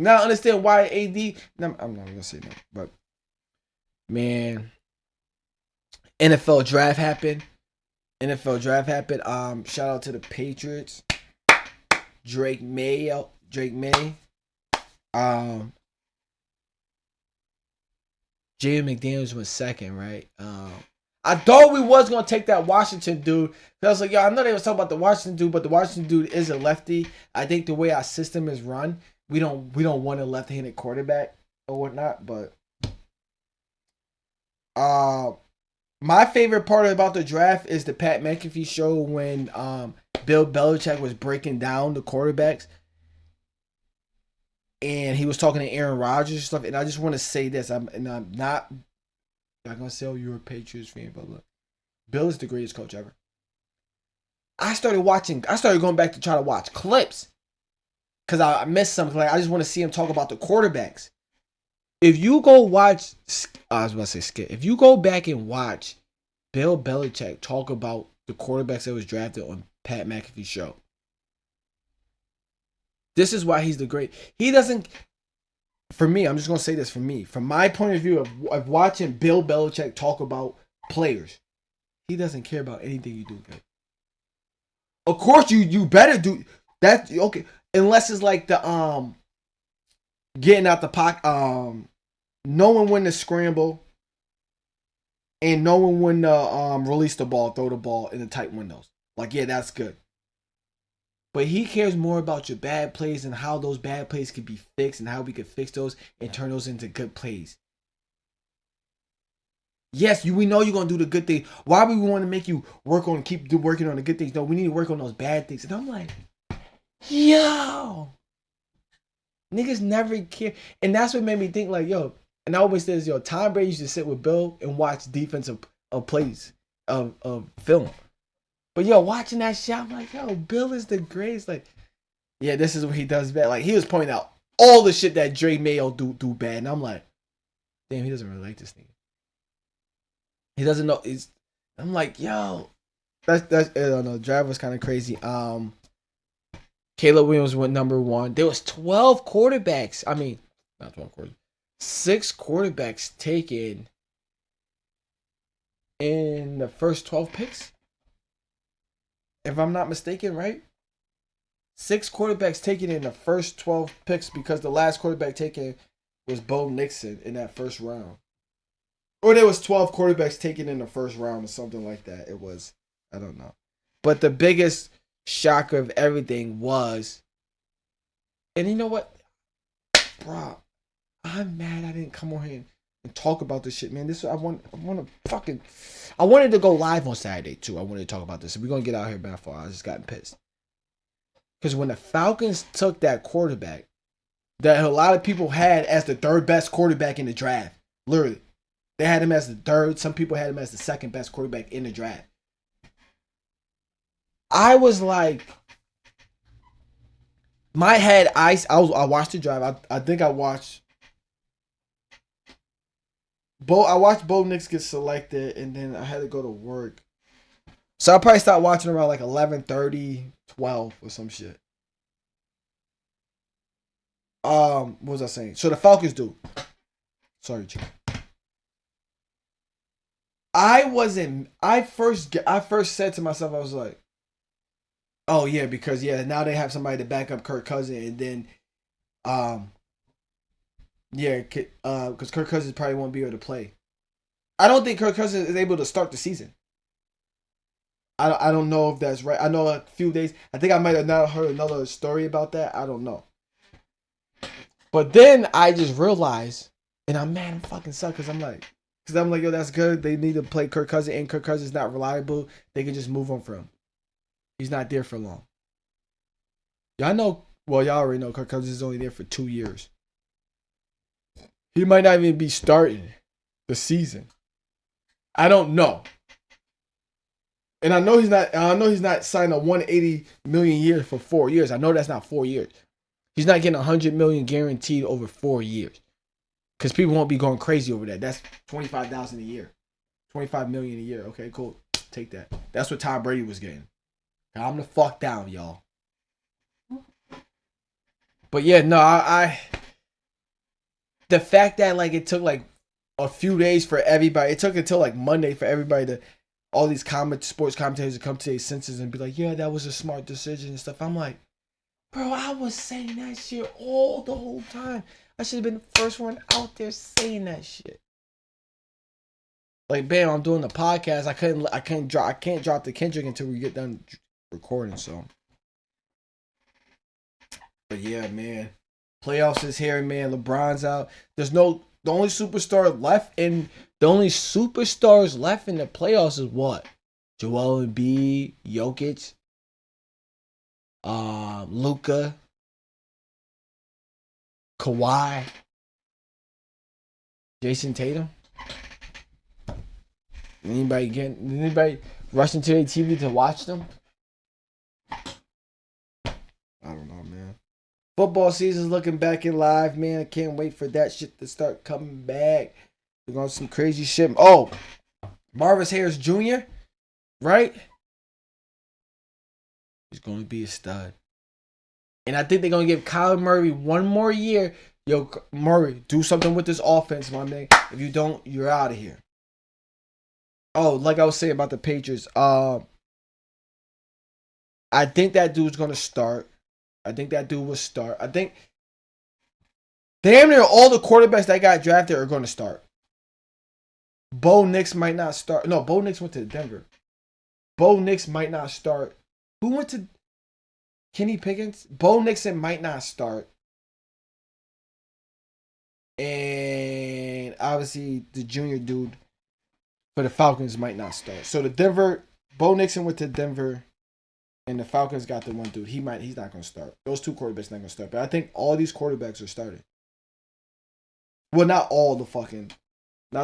Now I understand why AD. No, I'm not gonna say no, but man, NFL draft happened. Shout out to the Patriots. Drake May. Jay McDaniels was second, right? I thought we was gonna take that Washington dude. I was like, yo, I know they was talking about the Washington dude, but the Washington dude is a lefty. I think the way our system is run, we don't want a left-handed quarterback or whatnot. But my favorite part about the draft is the Pat McAfee show when Bill Belichick was breaking down the quarterbacks. And he was talking to Aaron Rodgers and stuff. And I just want to say this. I'm not going to say, oh, you're a Patriots fan, but look. Bill is the greatest coach ever. I started going back to try to watch clips. Because I missed something. Like, I just want to see him talk about the quarterbacks. If you go watch, I was about to say skip. If you go back and watch Bill Belichick talk about the quarterbacks that was drafted on Pat McAfee's show. This is why he's the great. He doesn't, for me, I'm just going to say this for me. From my point of view of watching Bill Belichick talk about players, he doesn't care about anything you do. Right? Of course, you better do that. Okay, unless it's like the getting out the pocket, knowing when to scramble, and knowing when to release the ball, throw the ball in the tight windows. Like, yeah, that's good. But he cares more about your bad plays and how those bad plays can be fixed and how we can fix those and turn those into good plays. Yes, we know you're going to do the good thing. Why would we want to make you keep working on the good things? No, we need to work on those bad things. And I'm like, yo. Niggas never care. And that's what made me think like, yo. And I always says, yo, Tom Brady used to sit with Bill and watch defensive plays of film. But yo, watching that shit, I'm like, yo, Bill is the greatest. Like, yeah, this is what he does bad. Like, he was pointing out all the shit that Drake Mayo do bad. And I'm like, damn, he doesn't really like this nigga. He doesn't know. I'm like, yo. That's I don't know. Drive was kind of crazy. Caleb Williams went number 1. There was 12 quarterbacks. I mean, not 12 quarterbacks. 6 quarterbacks taken in the first 12 picks. If I'm not mistaken, right? 6 quarterbacks taken in the first 12 picks because the last quarterback taken was Bo Nixon in that first round. Or there was 12 quarterbacks taken in the first round or something like that. It was, I don't know. But the biggest shocker of everything was, and you know what? Bro, I'm mad I didn't come on here and talk about this shit, man. I wanted to go live on Saturday too. I wanted to talk about this. We're gonna get out here by far. I just gotten pissed. Because when the Falcons took that quarterback that a lot of people had as the 3rd best quarterback in the draft, literally. They had him as the 3rd. Some people had him as the 2nd best quarterback in the draft. I was like, my head ice. I watched the drive. I think I watched. I watched Bo Nix get selected, and then I had to go to work. So I probably stopped watching around like 11:30, 12 or some shit. What was I saying? So the Falcons do. Sorry, Chief. I first said to myself, I was like, oh yeah, because now they have somebody to back up Kirk Cousins, and then because Kirk Cousins probably won't be able to play. I don't think Kirk Cousins is able to start the season. I don't know if that's right. I know a few days. I think I might have not heard another story about that. I don't know. But then I just realized, and I'm mad and fucking suck because I'm like, yo, that's good. They need to play Kirk Cousins, and Kirk Cousins is not reliable. They can just move on from him. He's not there for long. Y'all know, well, y'all already know Kirk Cousins is only there for 2 years. He might not even be starting the season. I don't know. And I know he's not signing a $180 million a year for 4 years. I know that's not 4 years. He's not getting $100 million guaranteed over 4 years. Because people won't be going crazy over that. That's $25,000 a year. $25 million a year. Okay, cool. Take that. That's what Tom Brady was getting. Calm the fuck down, y'all. But yeah, no, the fact that like it took like a few days for everybody, it took until like Monday for everybody to, all these sports commentators to come to their senses and be like, yeah, that was a smart decision and stuff. I'm like, bro, I was saying that shit all the whole time. I should have been the first one out there saying that shit. Like, bam, I'm doing the podcast. I can't drop the Kendrick until we get done recording. So, but yeah, man, playoffs is here, man. LeBron's out. The only superstars left in the playoffs is what? Joel Embiid, Jokic, Luka, Kawhi, Jason Tatum. Anybody rushing to their TV to watch them? I don't know, man. Football season's looking back in live, man. I can't wait for that shit to start coming back. We're going to some crazy shit. Oh, Marvis Harris Jr., right? He's going to be a stud. And I think they're going to give Kyler Murray one more year. Yo, Murray, do something with this offense, my man. If you don't, you're out of here. Oh, like I was saying about the Patriots, I think that dude's going to start. I think that dude will start. I think damn near all the quarterbacks that got drafted are going to start. Bo Nix might not start. No, Bo Nix went to Denver. Bo Nix might not start. Who went to Kenny Pickens? Bo Nixon might not start. And obviously the junior dude for the Falcons might not start. So Bo Nixon went to Denver, and the Falcons got the one dude. He's not going to start. Those two quarterbacks not going to start. But I think all these quarterbacks are starting. Well, not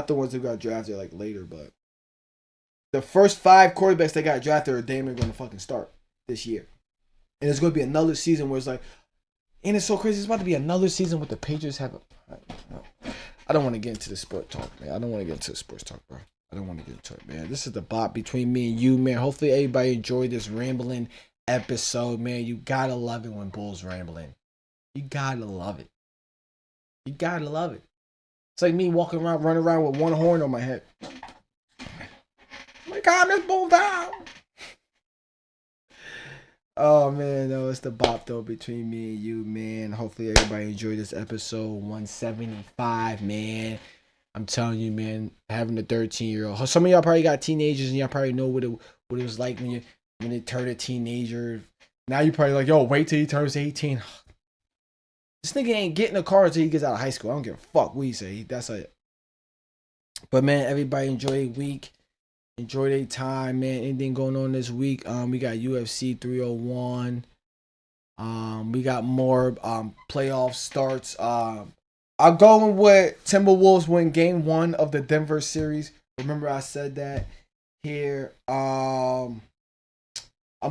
the ones who got drafted like later, but the first 5 quarterbacks that got drafted are damn near going to fucking start this year. And it's going to be another season where it's like, and it's so crazy. It's about to be another season with the Patriots have I don't want to get into the sport talk, man. I don't want to get into the sports talk, bro. I don't want to get into it, man. This is the bot between me and you, man. Hopefully everybody enjoyed this rambling episode, man. You gotta love it when Bull's rambling. You gotta love it. You gotta love it. It's like me running around with one horn on my head. Oh my God, Miss Bull down. Oh, man, no, it's the bop, though, between me and you, man. Hopefully everybody enjoyed this episode 175, man. I'm telling you, man, having a 13-year-old. Some of y'all probably got teenagers, and y'all probably know what it was like when they turned a teenager. Now you probably like, yo, wait till he turns 18. This nigga ain't getting a car until he gets out of high school. I don't give a fuck what he say. That's it. But, man, everybody enjoy a week. Enjoy their time, man. Anything going on this week? We got UFC 301. We got more playoff starts. I'm going with Timberwolves win game 1 of the Denver series. Remember I said that here. I'm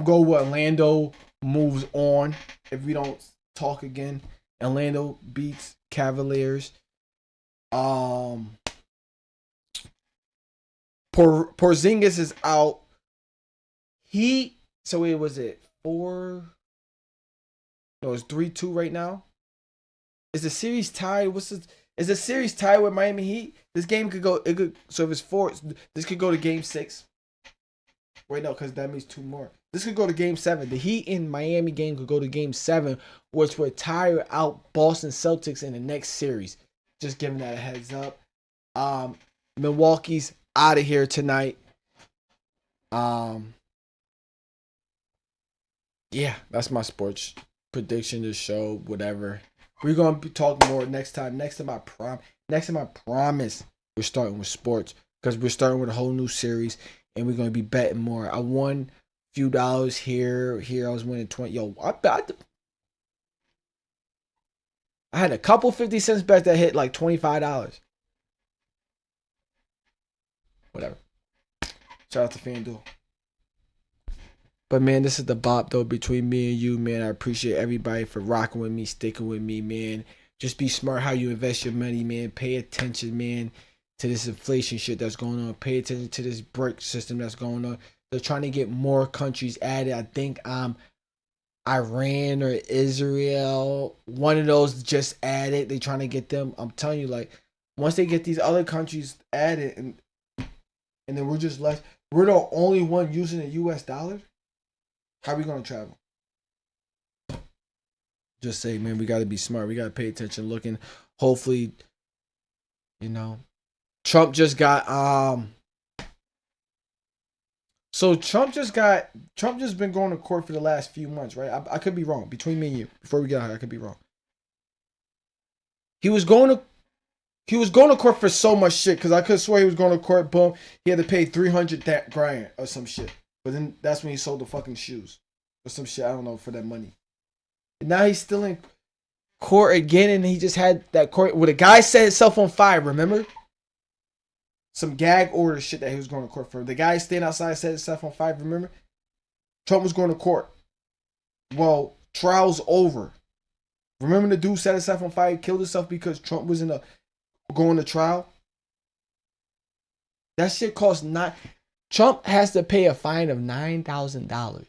going with Orlando moves on. If we don't talk again, Orlando beats Cavaliers. Porzingis is out. So it was it 4? No, it's 3-2 right now. Is the series tied? Is the series tied with Miami Heat? This game could go. So if it's 4, this could go to game 6. Wait, no, because that means 2 more. This could go to game 7. The Heat in Miami game could go to game 7, which would tire out Boston Celtics in the next series. Just giving that a heads up. Milwaukee's out of here tonight. Yeah, that's my sports prediction, the show, whatever. We're gonna be talking more next time. Next time I promise we're starting with sports because we're starting with a whole new series and we're gonna be betting more. I won a few dollars here. I was winning 20. Yo, I had a couple 50-cent bets that hit like $25. Whatever. Shout out to FanDuel. But, man, this is the bop, though, between me and you, man. I appreciate everybody for rocking with me, sticking with me, man. Just be smart how you invest your money, man. Pay attention, man, to this inflation shit that's going on. Pay attention to this BRICS system that's going on. They're trying to get more countries added. I think Iran or Israel. One of those just added. They trying to get them. I'm telling you, like, once they get these other countries added, and then we're just less. We're the only one using the U.S. dollar. How are we gonna travel? Just say, man, we got to be smart. We got to pay attention. Looking, hopefully, you know, Trump just got So Trump just been going to court for the last few months, right? I could be wrong. Between me and you, before we get out here, I could be wrong. He was going to court for so much shit because I could swear he was going to court. Boom, he had to pay $300 grand or some shit. But then that's when he sold the fucking shoes or some shit. I don't know, for that money. And now he's still in court again, and he just had that court where the guy set himself on fire. Remember? Some gag order shit that he was going to court for. The guy staying outside set himself on fire. Remember? Trump was going to court. Well, trial's over. Remember the dude set himself on fire, killed himself because Trump was going to trial? That shit cost Trump has to pay a fine of $9,000.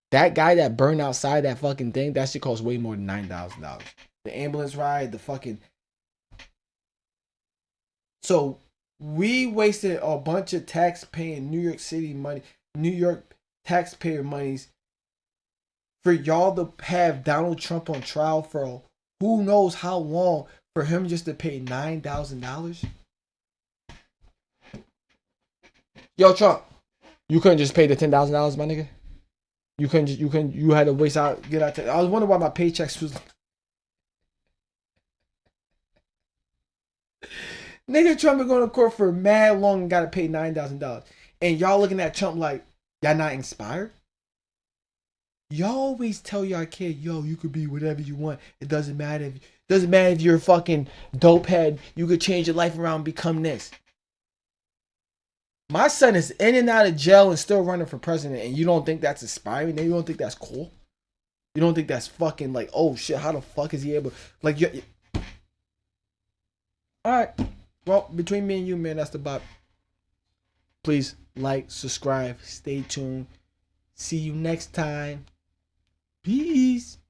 That guy that burned outside that fucking thing, that shit costs way more than $9,000. The ambulance ride, the fucking. So we wasted a bunch of tax-paying New York City money, New York taxpayer monies, for y'all to have Donald Trump on trial for who knows how long, for him just to pay $9,000. Yo, Trump, you couldn't just pay the $10,000, my nigga. You had to waste out, get out. I was wondering why my paychecks was. Nigga, Trump been going to court for mad long and got to pay $9,000. And y'all looking at Trump like, y'all not inspired? Y'all always tell y'all kid, yo, you could be whatever you want. It doesn't matter if you're a fucking dope head. You could change your life around and become this. My son is in and out of jail and still running for president, and you don't think that's inspiring? You don't think that's cool? You don't think that's fucking like, oh shit, how the fuck is he able? Like, alright. Well, between me and you, man, that's the bop. Please like, subscribe, stay tuned. See you next time. Peace.